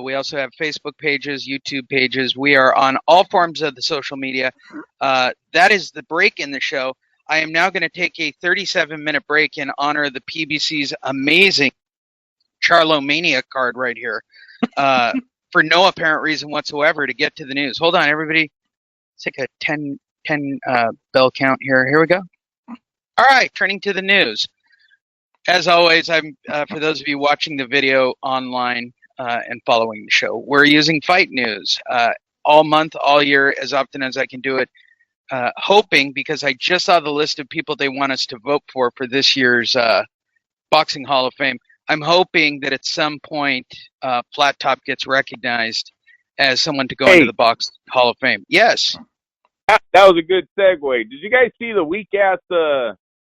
G: We also have Facebook pages, YouTube pages. We are on all forms of the social media. That is the break in the show. I am now going to take a 37-minute break in honor of the PBC's amazing Charlomania card right here. For no apparent reason whatsoever to get to the news. Hold on, everybody. Let's take a 10 bell count here. Here we go. All right, turning to the news. As always, I'm for those of you watching the video online and following the show, we're using Fight News all month, all year, as often as I can do it, hoping, because I just saw the list of people they want us to vote for this year's Boxing Hall of Fame. I'm hoping that at some point Flat Top gets recognized as someone to go into the Boxing Hall of Fame. Yes.
H: That was a good segue. Did you guys see the weak-ass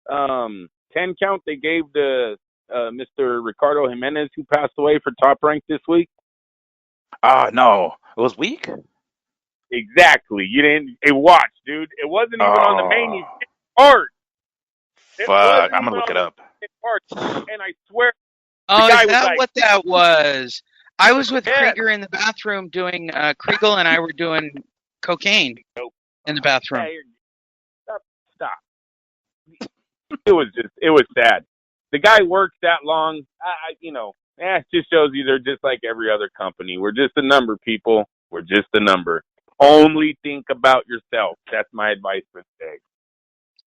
H: 10 count they gave to Mr. Ricardo Jimenez, who passed away, for Top Rank this week?
I: No. It was weak?
H: Exactly. You didn't. It watched, dude. It wasn't even on the main card.
I: Fuck. I'm going to look it up.
H: And I swear.
G: Oh, is that what that was? I was with Krieger in the bathroom doing, Kriegel and I were doing cocaine in the bathroom.
H: Stop. It was sad. The guy works that long. It just shows you they're just like every other company. We're just a number, people. We're just a number. Only think about yourself. That's my advice for today.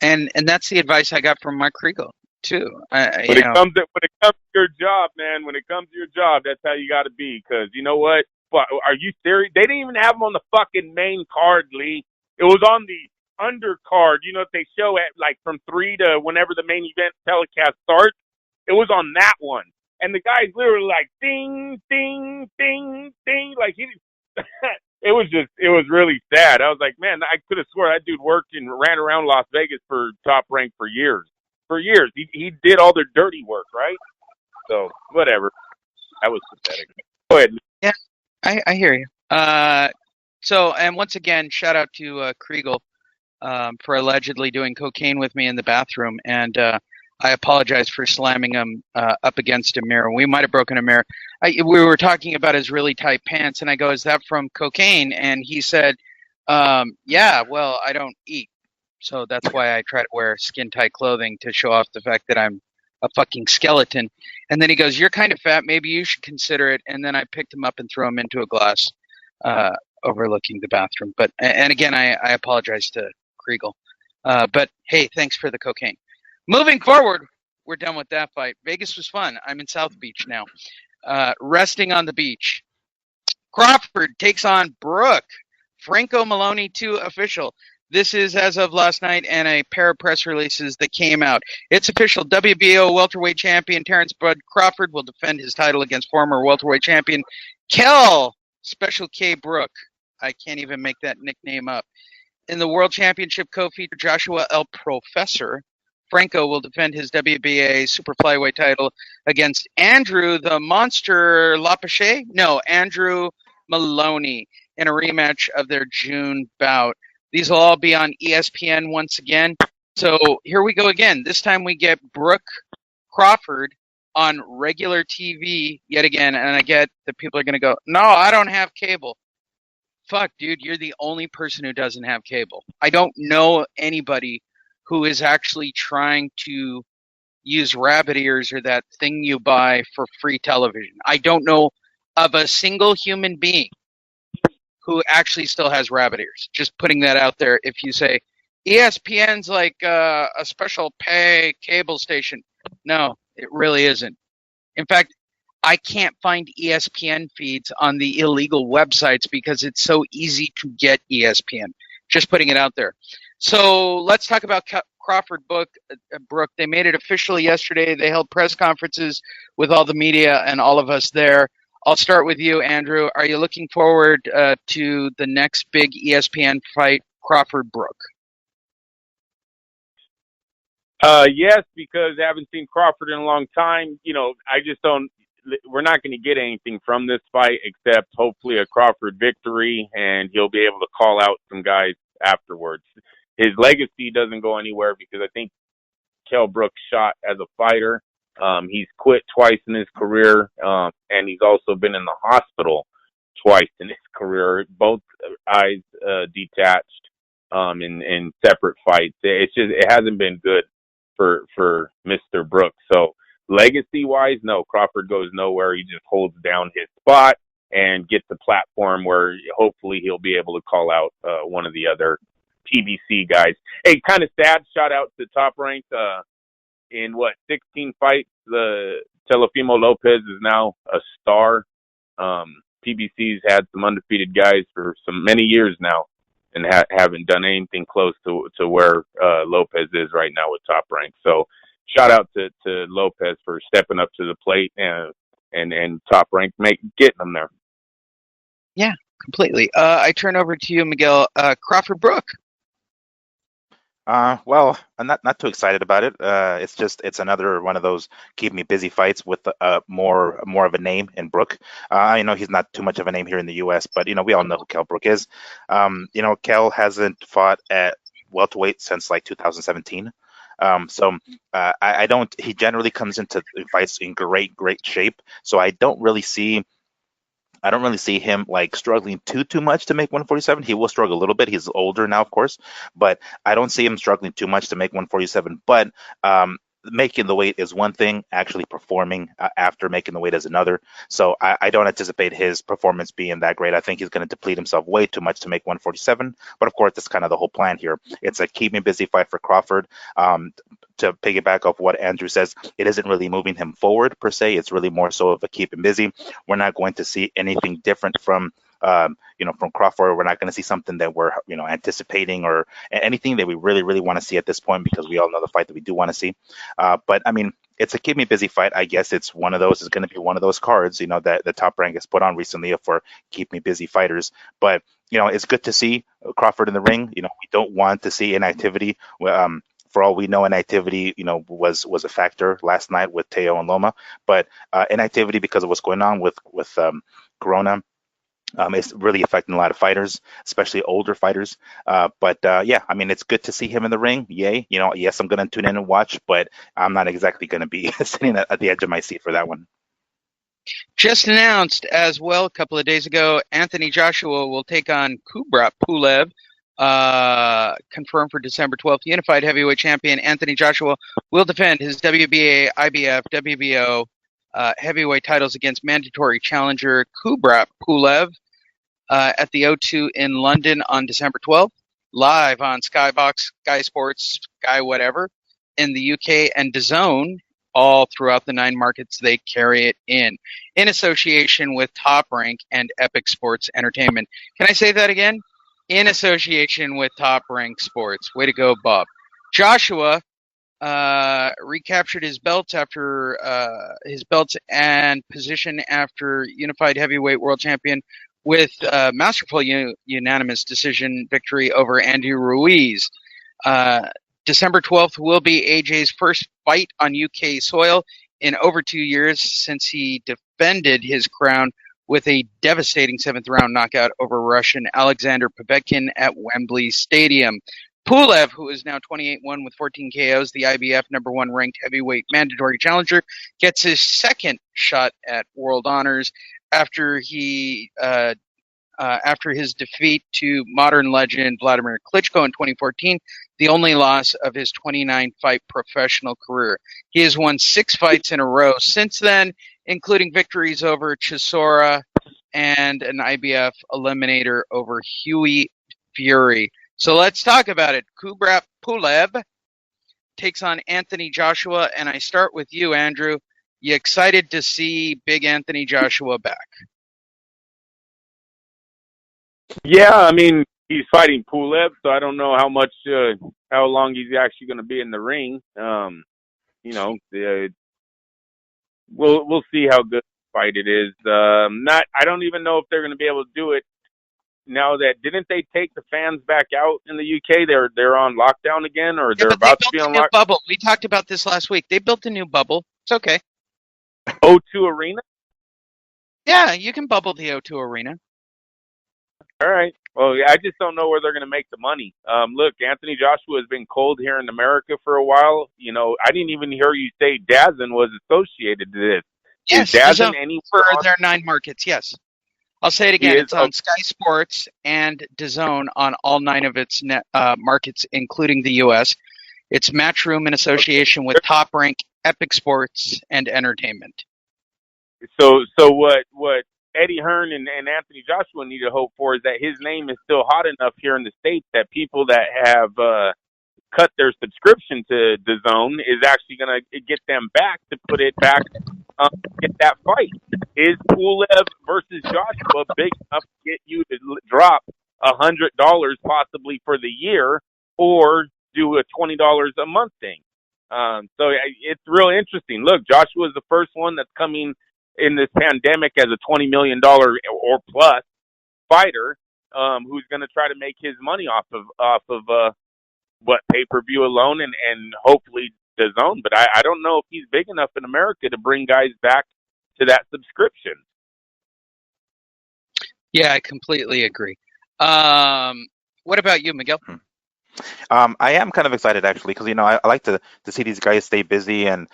G: And that's the advice I got from Mark Kriegel too.
H: When it comes to your job, man, when it comes to your job, that's how you got to be. Because you know what? Are you serious? They didn't even have them on the fucking main card, Lee. It was on the undercard. You know, if they show at like from 3 to whenever the main event telecast starts, it was on that one. And the guy's literally like ding, ding, ding, ding. Like he, it was really sad. I was like, man, I could have swore that dude worked and ran around Las Vegas for Top Rank for years. For years, he did all their dirty work, right? So whatever. That was pathetic. Go ahead.
G: Yeah, I hear you. And once again, shout out to Kriegel for allegedly doing cocaine with me in the bathroom, and I apologize for slamming him up against a mirror. We might have broken a mirror. We were talking about his really tight pants, and I go, "Is that from cocaine?" And he said, "Yeah, well, I don't eat. So that's why I try to wear skin-tight clothing to show off the fact that I'm a fucking skeleton." And then he goes, "You're kind of fat. Maybe you should consider it." And then I picked him up and threw him into a glass overlooking the bathroom. But and again, I apologize to Kriegel. But hey, thanks for the cocaine. Moving forward, we're done with that fight. Vegas was fun. I'm in South Beach now, resting on the beach. Crawford takes on Brooke. Franco Maloney 2 official. This is as of last night and a pair of press releases that came out. It's official. WBO welterweight champion Terrence Bud Crawford will defend his title against former welterweight champion Special K Brooke. I can't even make that nickname up. In the World Championship co-feature Joshua El Professor, Franco will defend his WBA super flyweight title against Andrew the Monster Lopachet? No, Andrew Maloney in a rematch of their June bout. These will all be on ESPN once again. So here we go again. This time we get Brooke Crawford on regular TV yet again. And I get that people are going to go, "No, I don't have cable." Fuck, dude, you're the only person who doesn't have cable. I don't know anybody who is actually trying to use rabbit ears or that thing you buy for free television. I don't know of a single human being who actually still has rabbit ears. Just putting that out there. If you say ESPN's like a special pay cable station. No, it really isn't. In fact, I can't find ESPN feeds on the illegal websites because it's so easy to get ESPN. Just putting it out there. So let's talk about Crawford Brooke. They made it official yesterday. They held press conferences with all the media and all of us there. I'll start with you, Andrew. Are you looking forward to the next big ESPN fight, Crawford Brooke?
H: Yes, because I haven't seen Crawford in a long time. I just don't. We're not going to get anything from this fight except hopefully a Crawford victory, and he'll be able to call out some guys afterwards. His legacy doesn't go anywhere because I think Kell Brooks shot as a fighter. He's quit twice in his career, and he's also been in the hospital twice in his career, both eyes detached in separate fights. It hasn't been good for Mr. Brooks. So legacy-wise, no, Crawford goes nowhere. He just holds down his spot and gets a platform where hopefully he'll be able to call out one of the other PBC guys. Hey, kind of sad, shout out to Top Rank. In 16 fights, the Teofimo Lopez is now a star. PBC's had some undefeated guys for many years now and haven't done anything close to where Lopez is right now with Top Rank. So shout out to Lopez for stepping up to the plate and Top Rank getting them there.
G: Yeah, completely. I turn over to you, Miguel. Crawford Brook.
I: Well, I'm not too excited about it. It's another one of those keep me busy fights with more of a name in Brook. I know he's not too much of a name here in the U.S., but we all know who Kell Brook is. Kell hasn't fought at welterweight since like 2017. I don't. He generally comes into fights in great shape. So I don't really see him like struggling too much to make 147. He will struggle a little bit. He's older now, of course, but I don't see him struggling too much to make 147. But making the weight is one thing. Actually performing after making the weight is another. So I don't anticipate his performance being that great. I think he's going to deplete himself way too much to make 147. But of course, that's kind of the whole plan here. It's a keep me busy fight for Crawford. To piggyback off what Andrew says, it isn't really moving him forward per se. It's really more so of a keep him busy. We're not going to see anything different from Crawford. We're not going to see something that we're anticipating or anything that we really want to see at this point, because we all know the fight that we do want to see. But I mean, it's a keep me busy fight. I guess it's one of those. It's going to be one of those cards, that the Top Rank has put on recently for keep me busy fighters. But it's good to see Crawford in the ring. We don't want to see inactivity. For all we know, inactivity, was a factor last night with Teo and Loma. But inactivity, because of what's going on with Corona, is really affecting a lot of fighters, especially older fighters. But I mean, it's good to see him in the ring. Yay. Yes, I'm going to tune in and watch, but I'm not exactly going to be sitting at the edge of my seat for that one.
G: Just announced as well a couple of days ago, Anthony Joshua will take on Kubra Pulev. Confirmed for December 12th. Unified heavyweight champion Anthony Joshua will defend his WBA, IBF, WBO heavyweight titles against mandatory challenger Kubra Pulev at the O2 in London on December 12th. Live on Skybox, Sky Sports, Sky whatever in the UK, and DAZN all throughout the 9 markets they carry it in association with Top Rank and Epic Sports Entertainment. Can I say that again? In association with Top Rank Sports. Way to go, Bob. Joshua recaptured his belts and position after unified heavyweight world champion with masterful unanimous decision victory over Andy Ruiz. December 12th will be AJ's first fight on UK soil in over 2 years since he defended his crown with a devastating 7th-round knockout over Russian Alexander Povetkin at Wembley Stadium. Pulev, who is now 28-1 with 14 KOs, the IBF #1 ranked heavyweight mandatory challenger, gets his second shot at world honors after his defeat to modern legend Vladimir Klitschko in 2014, the only loss of his 29-fight professional career. He has won 6 fights in a row since then, including victories over Chisora and an IBF eliminator over Huey Fury. So let's talk about it. Kubra Pulev takes on Anthony Joshua, and I start with you, Andrew. You excited to see big Anthony Joshua back?
H: Yeah, I mean, he's fighting Pulev, so I don't know how long he's actually going to be in the ring. We'll see how good the fight it is. I don't even know if they're going to be able to do it now that didn't they take the fans back out in the UK? They're on lockdown again, or
G: Yeah,
H: they're
G: but they
H: about to
G: built
H: be
G: a
H: on
G: new
H: lockdown?
G: bubble. We talked about this last week. They built a new bubble. It's okay.
H: O2 Arena.
G: Yeah, you can bubble the O2 Arena.
H: All right. Well, yeah, I just don't know where they're going to make the money. Look, Anthony Joshua has been cold here in America for a while. You know, I didn't even hear you say DAZN was associated to this.
G: Yes,
H: Is DAZN
G: DAZN
H: anywhere
G: for
H: on?
G: their 9 markets. Yes, I'll say it again.
H: Is
G: It's on Sky Sports and DAZN on all 9 of its markets, including the U.S. It's Matchroom in association with Top Rank, Epic Sports, and Entertainment.
H: So what Eddie Hearn and Anthony Joshua need to hope for is that his name is still hot enough here in the States that people that have cut their subscription to DAZN is actually going to get them back to put it back, get that fight. Is Pulev versus Joshua big enough to get you to drop $100 possibly for the year, or do a $20 a month thing? So it's real interesting. Look, Joshua is the first one that's coming in this pandemic as a $20 million or plus fighter, who's going to try to make his money off of what pay-per-view alone and hopefully DAZN. But I don't know if he's big enough in America to bring guys back to that subscription.
G: Yeah, I completely agree. What about you, Miguel?
I: I am kind of excited actually because I like to see these guys stay busy, and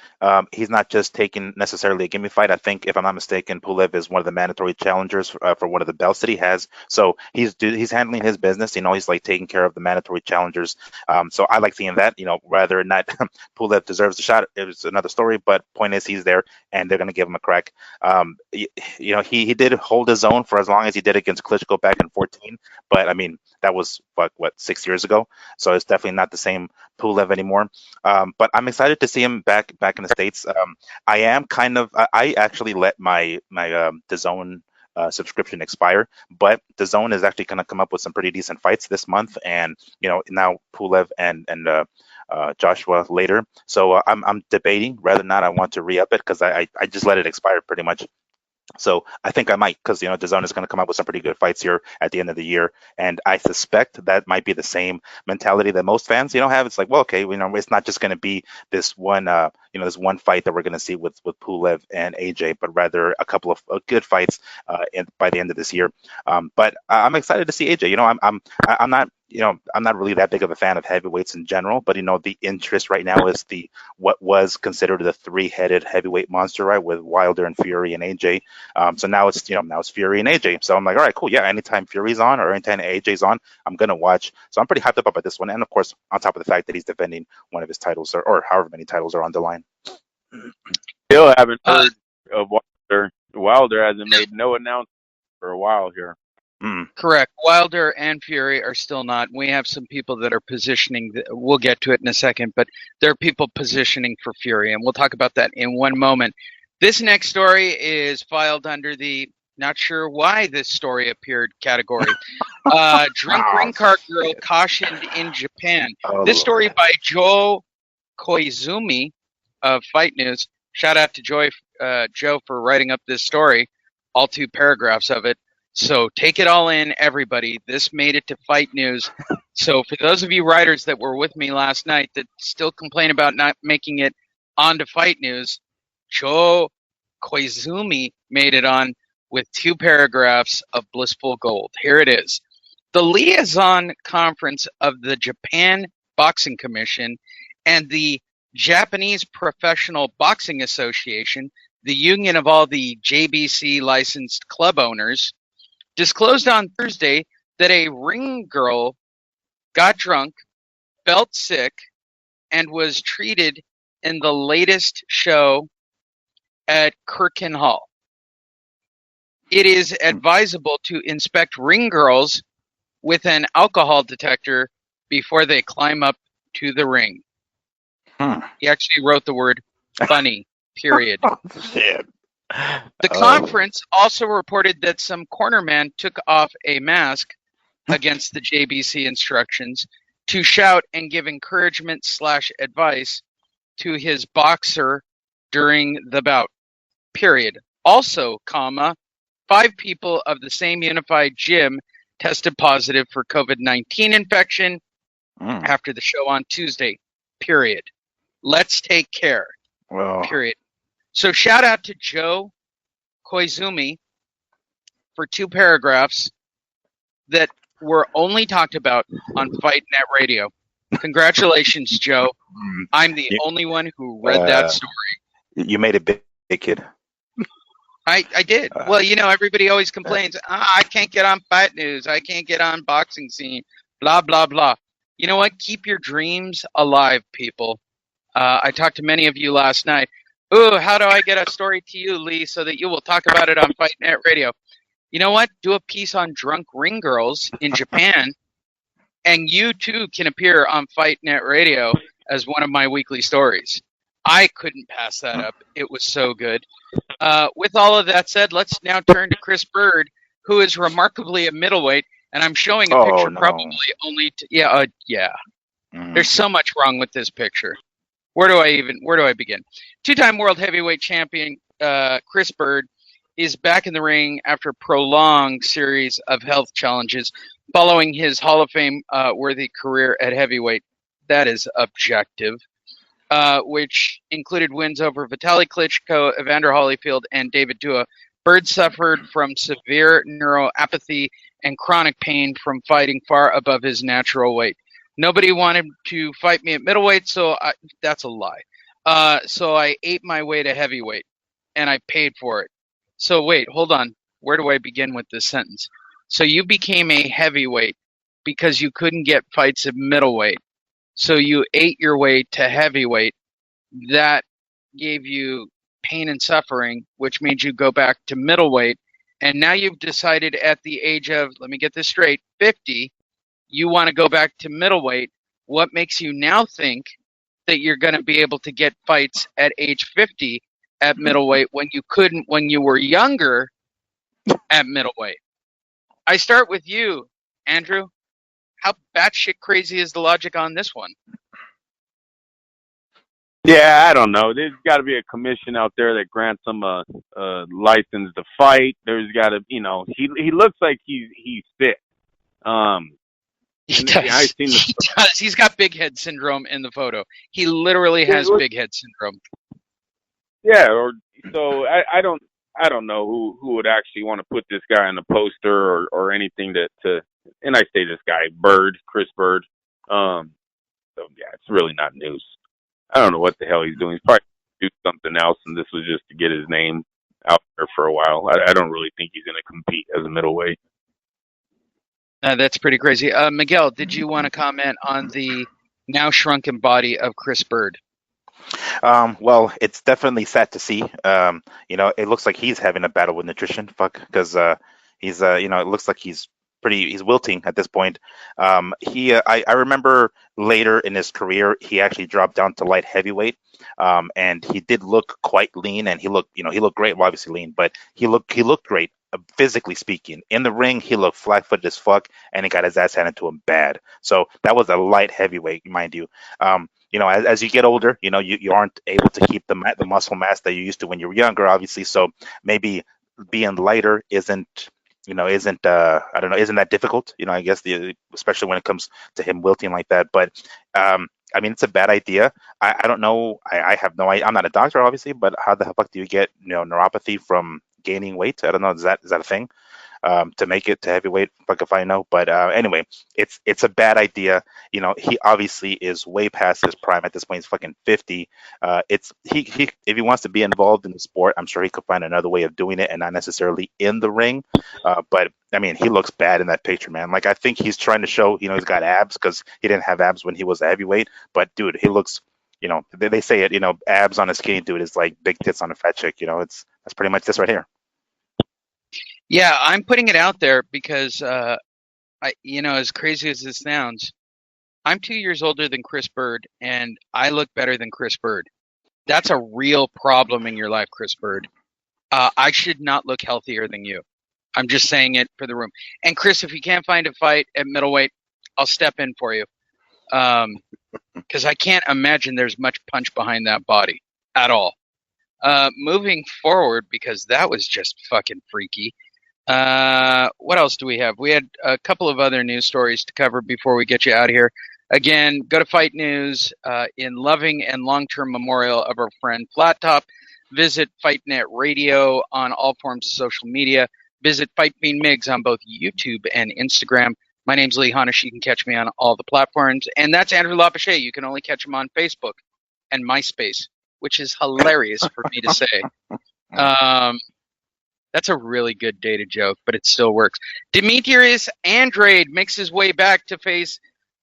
I: he's not just taking necessarily a gimme fight. I think, if I'm not mistaken, Pulev is one of the mandatory challengers for one of the belts that he has. So he's handling his business. He's like taking care of the mandatory challengers. So I like seeing that. Whether or not Pulev deserves a shot is another story. But point is, he's there, and they're going to give him a crack. He did hold his own for as long as he did against Klitschko back in 2014. But I mean, that was what 6 years ago. So it's definitely not the same Pulev anymore. But I'm excited to see him back in the States. I am I actually let my DAZN subscription expire, but DAZN is actually going to come up with some pretty decent fights this month, and now Pulev and Joshua later. So I'm debating whether or not I want to re-up it, because I just let it expire pretty much. So I think I might, because DAZN is going to come up with some pretty good fights here at the end of the year, and I suspect that might be the same mentality that most fans have. It's like, well, okay, it's not just going to be this one this one fight that we're going to see with Pulev and AJ, but rather a couple of good fights by the end of this year. But I'm excited to see AJ. I'm not. I'm not really that big of a fan of heavyweights in general, but the interest right now is what was considered the 3-headed heavyweight monster, right, with Wilder and Fury and AJ. So now it's Fury and AJ. So I'm like, all right, cool, yeah. Anytime Fury's on or anytime AJ's on, I'm gonna watch. So I'm pretty hyped up about this one, and of course, on top of the fact that he's defending one of his titles, or however many titles are on the line.
H: Still haven't heard of Wilder. Wilder hasn't made no announcement for a while here.
G: Correct. Wilder and Fury are still not. We have some people that are positioning. We'll get to it in a second, but there are people positioning for Fury, and we'll talk about that in one moment. This next story is filed under the not sure why this story appeared category. Drink ring card girl cautioned in Japan. This story by Joe Koizumi of Fight News. Shout out to Joe for writing up this story, all 2 paragraphs of it. So take it all in, everybody. This made it to Fight News. So for those of you writers that were with me last night that still complain about not making it onto Fight News, Joe Koizumi made it on with 2 paragraphs of blissful gold. Here it is. The liaison conference of the Japan Boxing Commission and the Japanese Professional Boxing Association, the union of all the JBC licensed club owners, disclosed on Thursday that a ring girl got drunk, felt sick, and was treated in the latest show at Kirkin Hall. It is advisable to inspect ring girls with an alcohol detector before they climb up to the ring. He actually wrote the word funny, period.
I: Shit.
G: The conference also reported that some cornerman took off a mask against the JBC instructions to shout and give encouragement / advice to his boxer during the bout, period. Also, 5 people of the same unified gym tested positive for COVID-19 infection after the show on Tuesday, period. Let's take care, period. So shout out to Joe Koizumi for 2 paragraphs that were only talked about on Fight Net Radio. Congratulations, Joe. I'm the only one who read that story.
I: You made it big, kid.
G: I did. Well, you know, everybody always complains, I can't get on Fight News. I can't get on Boxing Scene, blah, blah, blah. You know what? Keep your dreams alive, people. I talked to many of you last night. Ooh, how do I get a story to you, Lee, so that you will talk about it on Fight Net Radio? You know what? Do a piece on drunk ring girls in Japan, and you too can appear on Fight Net Radio as one of my weekly stories. I couldn't pass that up. It was so good. With all of that said, let's now turn to Chris Byrd, who is remarkably a middleweight, and I'm showing a picture probably only to, There's so much wrong with this picture. Where do I begin? 2-time world heavyweight champion Chris Byrd is back in the ring after a prolonged series of health challenges following his Hall of Fame worthy career at heavyweight. That is objective. Which included wins over Vasiliy Klitschko, Evander Holyfield, and David Dua. Byrd suffered from severe neuropathy and chronic pain from fighting far above his natural weight. Nobody wanted to fight me at middleweight, so that's a lie. So I ate my way to heavyweight, and I paid for it. So wait, hold on. Where do I begin with this sentence? So you became a heavyweight because you couldn't get fights at middleweight. So you ate your way to heavyweight. That gave you pain and suffering, which made you go back to middleweight. And now you've decided at the age of, let me get this straight, 50, you want to go back to middleweight. What makes you now think that you're going to be able to get fights at age 50 at middleweight when you couldn't when you were younger at middleweight? I start with you, Andrew. How batshit crazy is the logic on this one?
H: Yeah, I don't know. There's got to be a commission out there that grants him a license to fight. There's got to, he looks like he's fit.
G: He does. He does. He's got big head syndrome in the photo. He literally has big head syndrome.
H: Yeah, so I don't know who would actually want to put this guy on the poster or anything to and I say this guy Chris Byrd. So yeah, it's really not news. I don't know what the hell he's doing. He's probably do something else, and this was just to get his name out there for a while. I don't really think he's going to compete as a middleweight.
G: That's pretty crazy. Miguel, did you want to comment on the now shrunken body of Chris Byrd?
I: Well, it's definitely sad to see. It looks like he's having a battle with nutrition. Because he's it looks like he's wilting at this point. I remember later in his career, he actually dropped down to light heavyweight. And he did look quite lean, and he looked great, well, obviously lean, but he looked great. Physically speaking, in the ring, he looked flat-footed as fuck, and he got his ass handed to him bad. So that was a light heavyweight, mind you. As you get older, you aren't able to keep the muscle mass that you used to when you were younger, obviously. So maybe being lighter isn't that difficult? I guess especially when it comes to him wilting like that. But it's a bad idea. I don't know. I have no idea. I'm not a doctor, obviously, but how the fuck do you get neuropathy from gaining weight? I don't know. Is that a thing? To make it to heavyweight, fuck if I know. But anyway, it's a bad idea. He obviously is way past his prime at this point. He's fucking 50. If he wants to be involved in the sport, I'm sure he could find another way of doing it and not necessarily in the ring. But he looks bad in that picture, man. Like, I think he's trying to show, he's got abs because he didn't have abs when he was a heavyweight. But dude, he looks, they say it, abs on a skinny dude is like big tits on a fat chick. That's pretty much this right here.
G: Yeah, I'm putting it out there because, as crazy as this sounds, I'm 2 years older than Chris Byrd, and I look better than Chris Byrd. That's a real problem in your life, Chris Byrd. I should not look healthier than you. I'm just saying it for the room. And Chris, if you can't find a fight at middleweight, I'll step in for you. Because I can't imagine there's much punch behind that body at all. Moving forward, because that was just fucking freaky. What else do we have? We had a couple of other news stories to cover before we get you out of here. Again, go to Fight News in loving and long-term memorial of our friend Flat Top. Visit FightNet Radio on all forms of social media. Visit Fight Bean Migs on both YouTube and Instagram. My name's Lee Honish. You can catch me on all the platforms. And that's Andrew Lopachet. You can only catch him on Facebook and MySpace, which is hilarious for me to say. That's a really good dated joke, but it still works. Demetrius Andrade makes his way back to face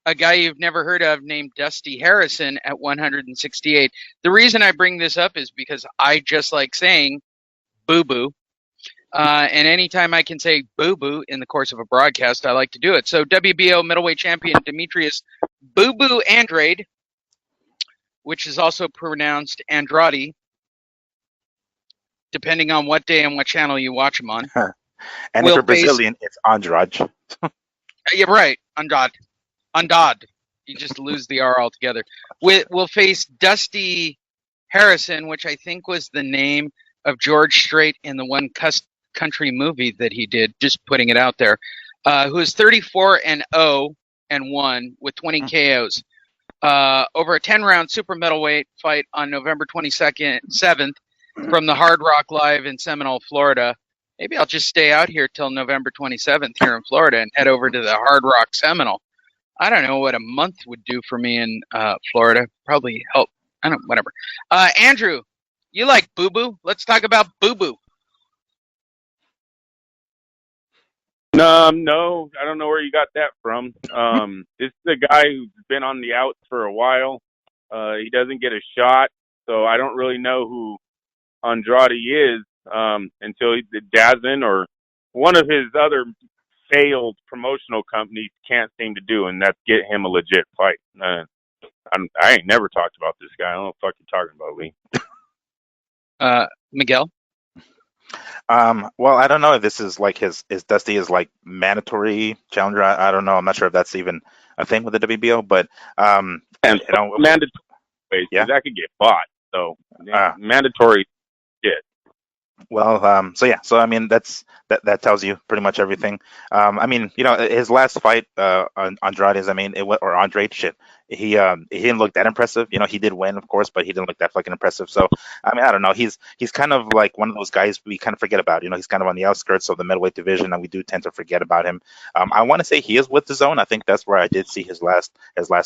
G: a guy you've never heard of named Dusty Harrison at 168. The reason I bring this up is because I just like saying boo-boo. And anytime I can say boo-boo in the course of a broadcast, I like to do it. So WBO middleweight champion Demetrius Boo-Boo Andrade, which is also pronounced Andrade, depending on what day and what channel you watch him on.
I: And if you're Brazilian, it's Andrade.
G: You're right, Andrade. You just lose the R altogether. We'll face Dusty Harrison, which I think was the name of George Strait in the one country movie that he did, just putting it out there, who is 34-0-1 with 20 KOs. Over a 10-round super middleweight fight on November 7th from the Hard Rock Live in Seminole, Florida. Maybe I'll just stay out here till November 27th here in Florida and head over to the Hard Rock Seminole. I don't know what a month would do for me in Florida. Probably help. I don't know, whatever. Andrew, you like boo-boo? Let's talk about boo-boo.
H: No, I don't know where you got that from. This is a guy who's been on the outs for a while. He doesn't get a shot, so I don't really know who Andrade is until he did DAZN or one of his other failed promotional companies can't seem to do, and that's get him a legit fight. I ain't never talked about this guy. I don't know what the fuck you're talking about, Lee.
G: Miguel?
I: Well, I don't know if this is like is Dusty is like mandatory challenger. I don't know. I'm not sure if that's even a thing with the WBO, but
H: and
I: you know,
H: mandatory,
I: yeah,
H: that could get bought. So mandatory shit.
I: Well, so I mean that tells you pretty much everything. I mean, you know, his last fight on Andrade's, I mean, Andrade shit. He didn't look that impressive. You know, he did win, of course, but he didn't look that fucking impressive. So I mean, I don't know. He's kind of like one of those guys we kind of forget about. You know, he's kind of on the outskirts of the middleweight division, and we do tend to forget about him. I want to say he is with the Zone. I think that's where I did see his last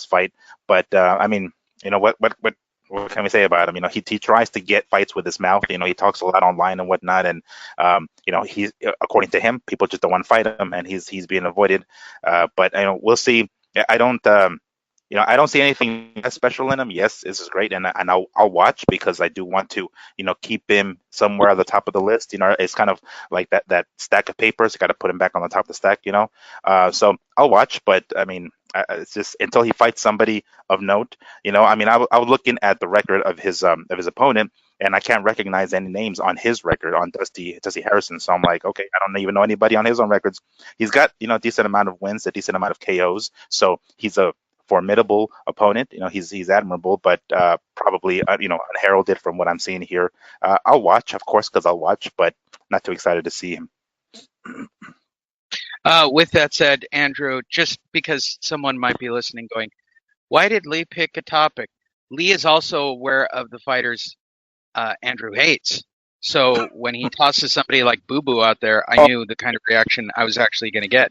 I: fight. But I mean, you know, what can we say about him? You know, he tries to get fights with his mouth. You know, he talks a lot online and whatnot, and you know, he's, according to him, people just don't want to fight him, and he's being avoided. But you know, we'll see. I don't see anything special in him. Yes, this is great, and I'll watch because I do want to, you know, keep him somewhere at the top of the list. You know, it's kind of like that stack of papers. You got to put him back on the top of the stack. You know, so I'll watch, but I mean, it's just until he fights somebody of note. You know, I mean, I was looking at the record of his opponent, and I can't recognize any names on his record on Dusty Harrison. So I'm like, okay, I don't even know anybody on his own records. He's got, you know, a decent amount of wins, a decent amount of KOs. So he's a formidable opponent. You know, he's admirable, but probably you know, unheralded from what I'm seeing here. I'll watch, of course, because I'll watch, but not too excited to see him.
G: With that said, Andrew, just because someone might be listening going, why did Lee pick a topic? Lee is also aware of the fighters Andrew hates. So when he tosses somebody like Boo Boo out there, I knew the kind of reaction I was actually going to get.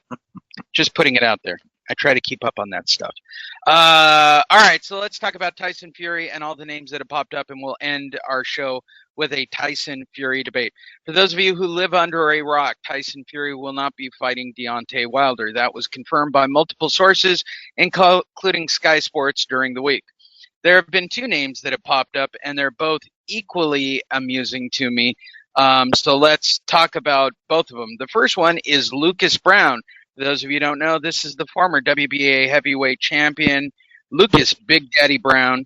G: Just putting it out there. I try to keep up on that stuff. All right, so let's talk about Tyson Fury and all the names that have popped up, and we'll end our show with a Tyson Fury debate. For those of you who live under a rock, Tyson Fury will not be fighting Deontay Wilder. That was confirmed by multiple sources, including Sky Sports during the week. There have been two names that have popped up, and they're both equally amusing to me. So let's talk about both of them. The first one is Lucas Brown. For those of you who don't know, this is the former WBA heavyweight champion, Lucas Big Daddy Brown,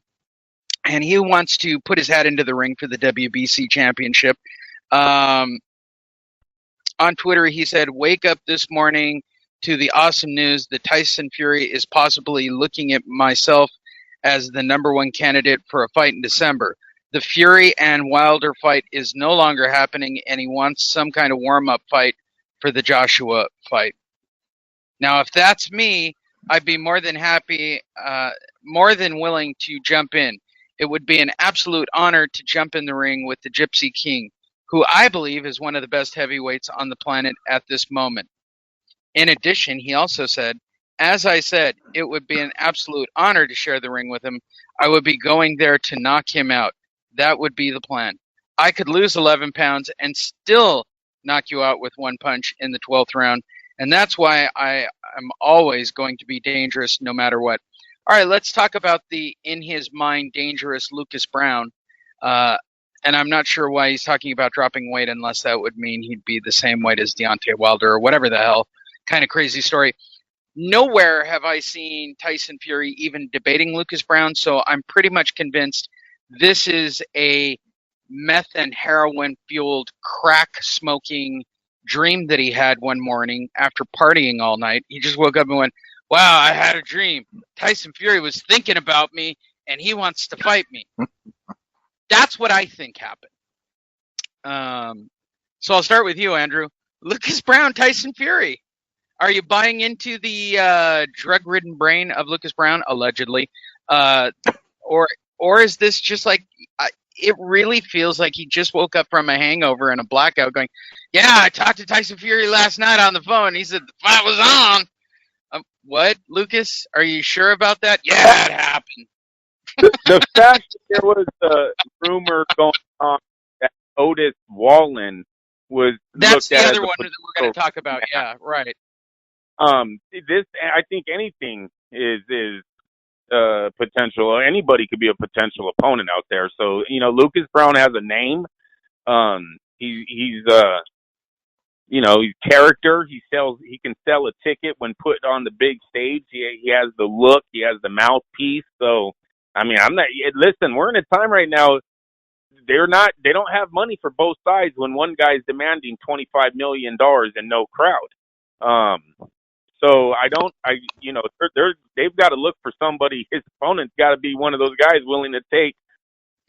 G: and he wants to put his hat into the ring for the WBC championship. On Twitter, he said, "Wake up this morning to the awesome news that Tyson Fury is possibly looking at myself as the number one candidate for a fight in December. The Fury and Wilder fight is no longer happening, and he wants some kind of warm-up fight for the Joshua fight. Now, if that's me, I'd be more than happy, more than willing to jump in. It would be an absolute honor to jump in the ring with the Gypsy King, who I believe is one of the best heavyweights on the planet at this moment. In addition, he also said, as I said, it would be an absolute honor to share the ring with him. I would be going there to knock him out. That would be the plan. I could lose 11 pounds and still knock you out with one punch in the 12th round. And that's why I am always going to be dangerous no matter what. All right, let's talk about the, in his mind, dangerous Lucas Brown. And I'm not sure why he's talking about dropping weight unless that would mean he'd be the same weight as Deontay Wilder or whatever the hell. Kind of crazy story. Nowhere have I seen Tyson Fury even debating Lucas Brown, so I'm pretty much convinced this is a meth and heroin-fueled, crack-smoking dream that he had one morning after partying all night. He just woke up and went, wow, I had a dream. Tyson Fury was thinking about me, and he wants to fight me. That's what I think happened. So I'll start with you, Andrew. Lucas Brown, Tyson Fury. Are you buying into the drug-ridden brain of Lucas Brown, allegedly? Or is this just like, it really feels like he just woke up from a hangover and a blackout going, yeah, I talked to Tyson Fury last night on the phone. He said the fight was on. What, Lucas? Are you sure about that? Yeah, it happened.
H: The fact that there was a rumor going on that Otis Wallen was
G: That's
H: looked
G: the
H: at
G: other
H: as
G: one that we're going to talk about. Yeah, right.
H: This, I think anything is potential. Anybody could be a potential opponent out there. So, you know, Lucas Brown has a name. He's character. He can sell a ticket when put on the big stage. He has the look. He has the mouthpiece. So, I mean, listen, we're in a time right now. They don't have money for both sides when one guy's demanding $25 million and no crowd. So they've got to look for somebody. His opponent's got to be one of those guys willing to take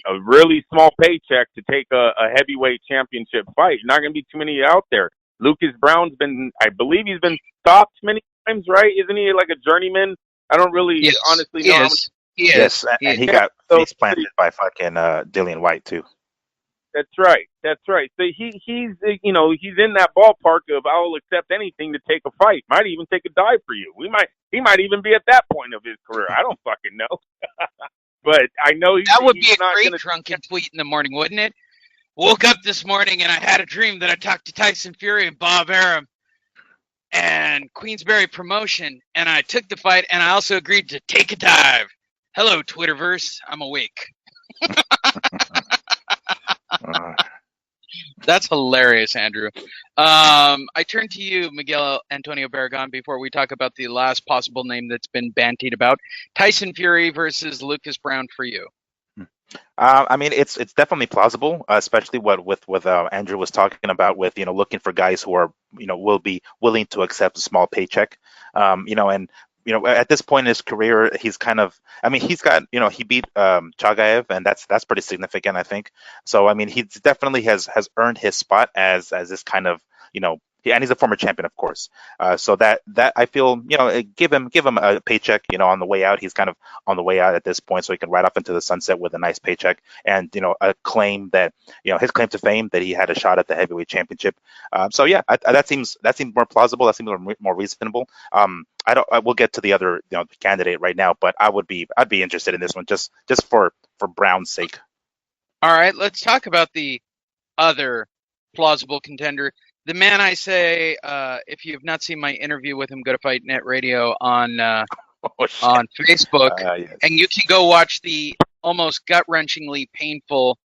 H: a really small paycheck to take a heavyweight championship fight. Not going to be too many out there. Lucas Brown's I believe he's been stopped many times, right? Isn't he like a journeyman? I don't really honestly know.
I: Yes, and he got face planted by fucking Dillian White too.
H: That's right. So he's in that ballpark of I'll accept anything to take a fight. Might even take a dive for you. He might even be at that point of his career. I don't fucking know. But I know
G: that would be a great drunken tweet in the morning, wouldn't it? Woke up this morning and I had a dream that I talked to Tyson Fury and Bob Arum and Queensberry Promotion, and I took the fight, and I also agreed to take a dive. Hello, Twitterverse. I'm awake. That's hilarious, Andrew. I turn to you, Miguel Antonio Barragan, before we talk about the last possible name that's been bantied about. Tyson Fury versus Lucas Brown for you.
I: I mean, it's definitely plausible, especially what Andrew was talking about with, looking for guys who are, will be willing to accept a small paycheck, and at this point in his career, he's kind of, he's got, he beat Chagaev, and that's pretty significant, I think. So, he definitely has earned his spot as this kind of, and he's a former champion, of course. So that I feel, give him a paycheck, on the way out. He's kind of on the way out at this point, so he can ride off into the sunset with a nice paycheck and, a claim that, his claim to fame that he had a shot at the heavyweight championship. So yeah, that seems more plausible. That seems more reasonable. We'll get to the other, candidate right now, but I'd be interested in this one just for Brown's sake.
G: All right, let's talk about the other plausible contender. The man I say, if you have not seen my interview with him, go to Fight Net Radio on Facebook, yes. And you can go watch the almost gut-wrenchingly painful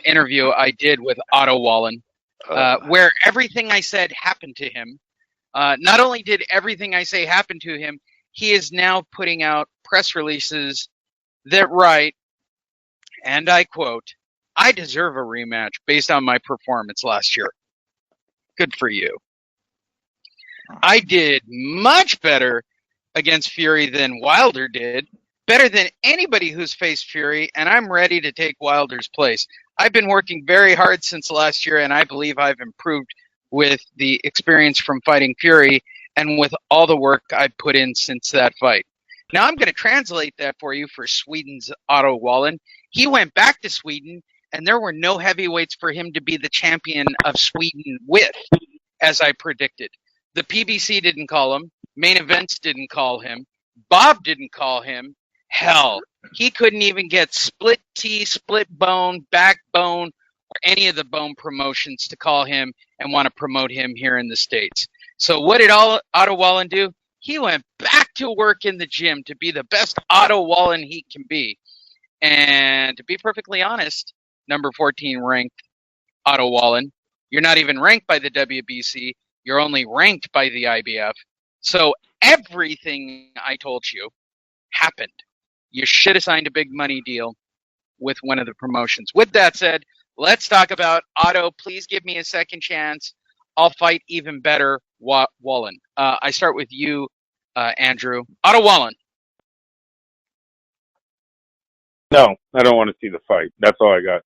G: interview I did with Otto Wallen, where everything I said happened to him. Not only did everything I say happen to him, he is now putting out press releases that write, and I quote, "I deserve a rematch based on my performance last year. Good for you. I did much better against Fury than Wilder did, better than anybody who's faced Fury, and I'm ready to take Wilder's place. I've been working very hard since last year, and I believe I've improved with the experience from fighting Fury and with all the work I've put in since that fight. Now I'm going to translate that for you for Sweden's Otto Wallin. He went back to Sweden, and there were no heavyweights for him to be the champion of Sweden with, as I predicted. The PBC didn't call him. Main Events didn't call him. Bob didn't call him. Hell, he couldn't even get Split T, Split Bone, Backbone, or any of the bone promotions to call him and want to promote him here in the States. So what did Otto Wallin do? He went back to work in the gym to be the best Otto Wallin he can be. And to be perfectly honest, number 14 ranked Otto Wallin. You're not even ranked by the WBC. You're only ranked by the IBF. So everything I told you happened. You should have signed a big money deal with one of the promotions. With that said, let's talk about Otto. Please give me a second chance. I'll fight even better, Wallin. I start with you, Andrew. Otto Wallin.
H: No, I don't want to see the fight. That's all I got.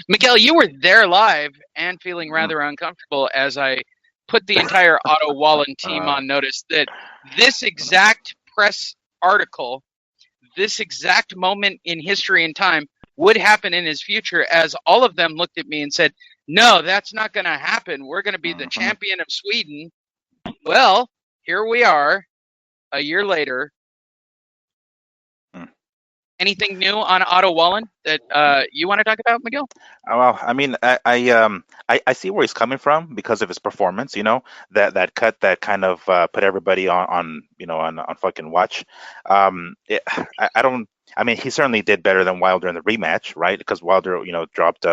G: Miguel, you were there live and feeling rather uncomfortable as I put the entire Otto Wallin team on notice that this exact press article, this exact moment in history and time would happen in his future, as all of them looked at me and said, no, that's not going to happen. We're going to be the champion of Sweden. Well, here we are a year later. Anything new on Otto Wallin that you want to talk about, Miguel?
I: Well, I mean, I see where he's coming from because of his performance. You know, that cut that kind of put everybody on fucking watch. I don't. I mean, he certainly did better than Wilder in the rematch, right? Because Wilder, dropped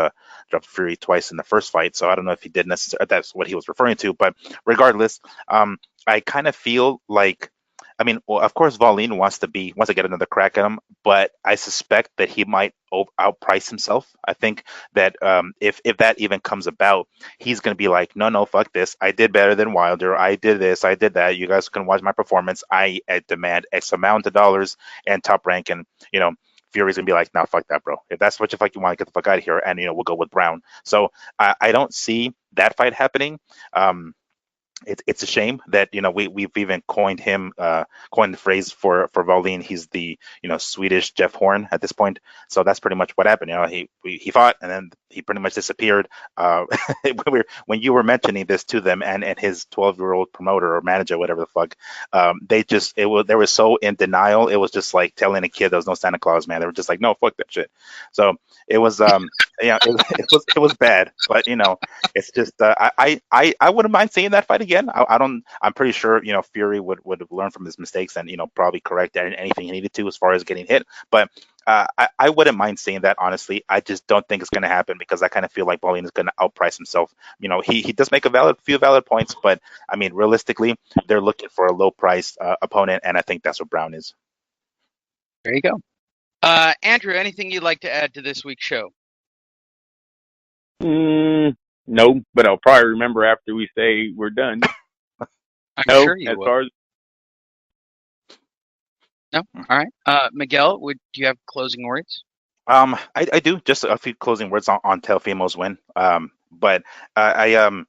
I: Fury twice in the first fight. So I don't know if he did necessarily. That's what he was referring to. But regardless, I kind of feel like. I mean, well, of course, Wallin wants to get another crack at him, but I suspect that he might outprice himself. I think that if that even comes about, he's going to be like, no, fuck this. I did better than Wilder. I did this. I did that. You guys can watch my performance. I demand X amount of dollars and top rank. And, Fury's going to be like, no, fuck that, bro. If that's what you want to get the fuck out of here. And, we'll go with Brown. So I don't see that fight happening. It's a shame that we've even coined the phrase for Wallin. He's the Swedish Jeff Horn at this point. So that's pretty much what happened. He fought and then he pretty much disappeared. When you were mentioning this to them and his 12-year-old promoter or manager, whatever the fuck, they were so in denial. It was just like telling a kid there was no Santa Claus, man. They were just like, no, fuck that shit. So it was it was bad, but it's just I wouldn't mind seeing that fight again. I'm pretty sure Fury would have learned from his mistakes and probably correct anything he needed to as far as getting hit. But I wouldn't mind seeing that, honestly. I just don't think it's going to happen because I kind of feel like Wallin is going to outprice himself. He does make a few valid points, but I mean realistically, they're looking for a low priced opponent, and I think that's what Brown is.
G: There you go. Andrew, anything you'd like to add to this week's show?
H: No, but I'll probably remember after we say we're done.
G: I'm sure you will. No? All right. Miguel, do you have closing words?
I: I do. Just a few closing words on Teofimo's win. But I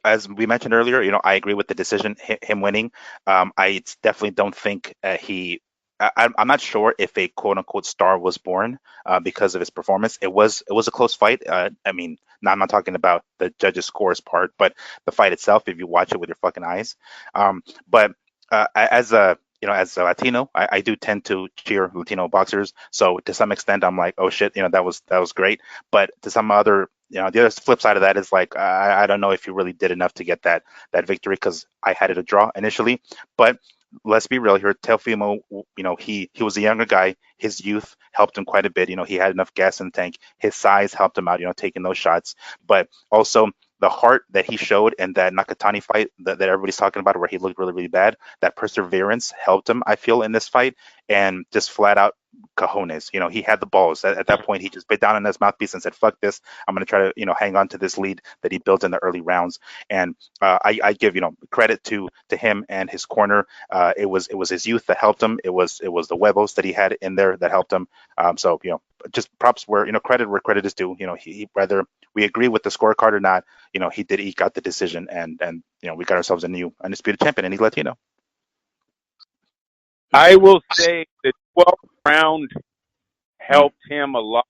I: as we mentioned earlier, I agree with the decision, him winning. I definitely don't think I'm not sure if a quote unquote star was born because of his performance. It was a close fight. I mean, I'm not talking about the judges' scores part, but the fight itself, if you watch it with your fucking eyes. But as a Latino, I do tend to cheer Latino boxers. So to some extent, I'm like, oh shit, that was great. But to some other, the other flip side of that is like, I don't know if you really did enough to get that victory because I had it a draw initially. But let's be real here. Teofimo, he was a younger guy. His youth helped him quite a bit. He had enough gas in the tank. His size helped him out, taking those shots. But also the heart that he showed in that Nakatani fight that everybody's talking about where he looked really, really bad, that perseverance helped him, I feel, in this fight. and just flat out cojones. He had the balls. At that point, he just bit down on his mouthpiece and said, "Fuck this! I'm going to try to hang on to this lead that he built in the early rounds." And I give credit to him and his corner. It was his youth that helped him. It was the huevos that he had in there that helped him. So just props where credit where credit is due. He whether we agree with the scorecard or not, he did eke out the decision, and we got ourselves a new undisputed champion, and he's Latino.
H: I will say the 12th round helped him a lot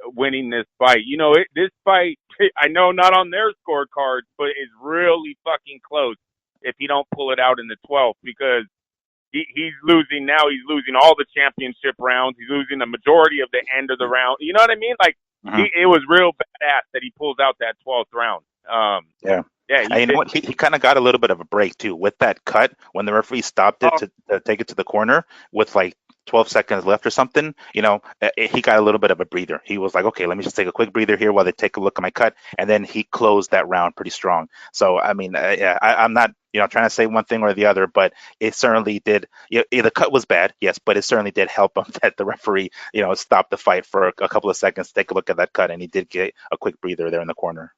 H: winning this fight. This fight, I know not on their scorecards, but is really fucking close if he don't pull it out in the 12th, because he's losing now. He's losing all the championship rounds. He's losing the majority of the end of the round. You know what I mean? Like, it was real badass that he pulls out that 12th round.
I: Yeah. And you know what? He kind of got a little bit of a break too with that cut when the referee stopped it to take it to the corner with like 12 seconds left or something. He got a little bit of a breather. He was like, okay, let me just take a quick breather here while they take a look at my cut, and then he closed that round pretty strong. So I mean, I'm not trying to say one thing or the other, but it certainly did. The cut was bad, yes, but it certainly did help him that the referee stopped the fight for a couple of seconds to take a look at that cut, and he did get a quick breather there in the corner.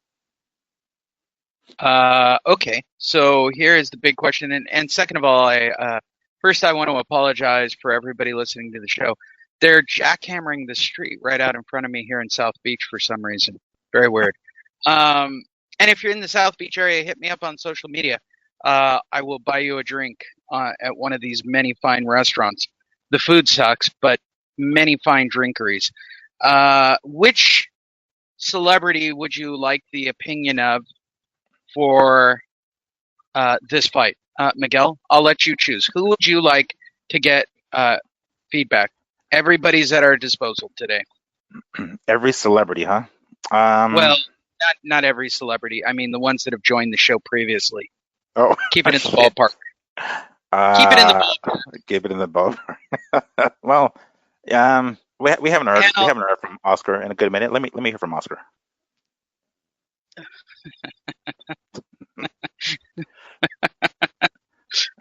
G: Okay, so here is the big question, and second of all, first I want to apologize for everybody listening to the show. They're jackhammering the street right out in front of me here in South Beach for some reason. Very weird. And if you're in the South Beach area, hit me up on social media. I will buy you a drink at one of these many fine restaurants. The food sucks, but many fine drinkeries. Which celebrity would you like the opinion of for this fight? Miguel, I'll let you choose. Who would you like to get feedback? Everybody's at our disposal today.
I: Every celebrity, huh?
G: Well, not every celebrity. I mean, the ones that have joined the show previously.
I: Oh,
G: keep it in the ballpark. Keep it in the ballpark.
I: Keep it in the ballpark. Well, we haven't heard. We haven't heard from Oscar in a good minute. Let me hear from Oscar.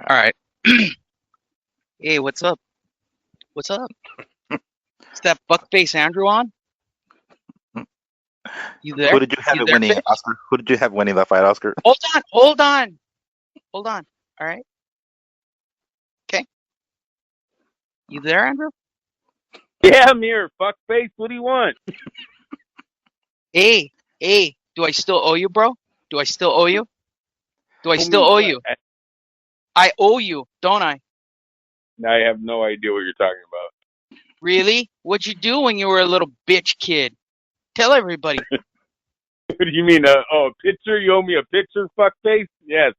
G: All right. Hey, what's up? What's up? Is that fuckface Andrew on? You there?
I: Who did you have winning, Oscar? Who did you have winning that fight, Oscar?
G: Hold on. All right. Okay. You there, Andrew?
H: Yeah, I'm here. Fuckface. What do you want?
G: Hey. Do I still owe you, bro? Do I still owe you? You? I owe you, don't I?
H: I have no idea what you're talking about.
G: Really? What'd you do when you were a little bitch kid? Tell everybody.
H: What do you mean? A picture? You owe me a picture, fuckface? Yes.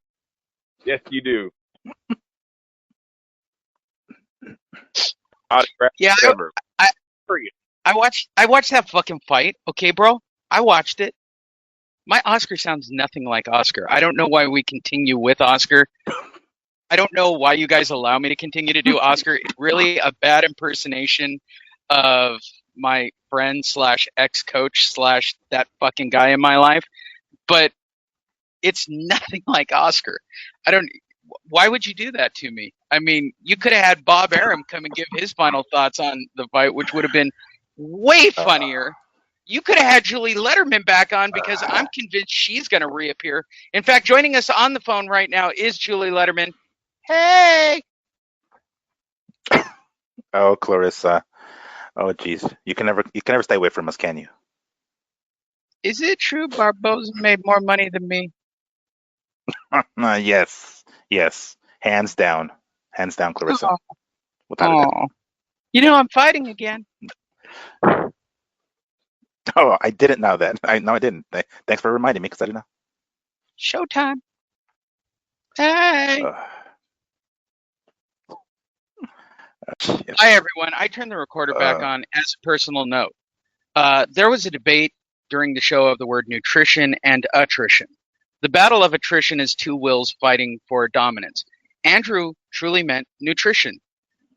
H: Yes, you do.
G: Yeah, I watched that fucking fight. Okay, bro? I watched it. My Oscar sounds nothing like Oscar. I don't know why we continue with Oscar. I don't know why you guys allow me to continue to do Oscar. It's really a bad impersonation of my friend / ex-coach / that fucking guy in my life. But it's nothing like Oscar. Why would you do that to me? I mean, you could have had Bob Arum come and give his final thoughts on the fight, which would have been way funnier. You could have had Julie Letterman back on, because I'm convinced she's going to reappear. In fact, joining us on the phone right now is Julie Letterman. Hey!
I: Oh, Clarissa. Oh, geez. You can never stay away from us, can you?
G: Is it true Barboza made more money than me?
I: Yes. Hands down, Clarissa.
G: Oh. I'm fighting again.
I: Oh, I didn't know that. I didn't. Thanks for reminding me, because I didn't know.
G: Showtime. Hey. Hi, everyone. I turned the recorder back on as a personal note. There was a debate during the show of the word nutrition and attrition. The battle of attrition is two wills fighting for dominance. Andrew truly meant nutrition,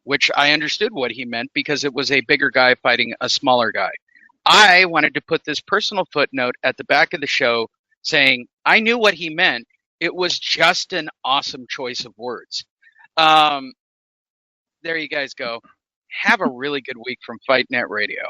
G: which I understood what he meant, because it was a bigger guy fighting a smaller guy. I wanted to put this personal footnote at the back of the show saying I knew what he meant. It was just an awesome choice of words. there you guys go. Have a really good week from Fight Net Radio.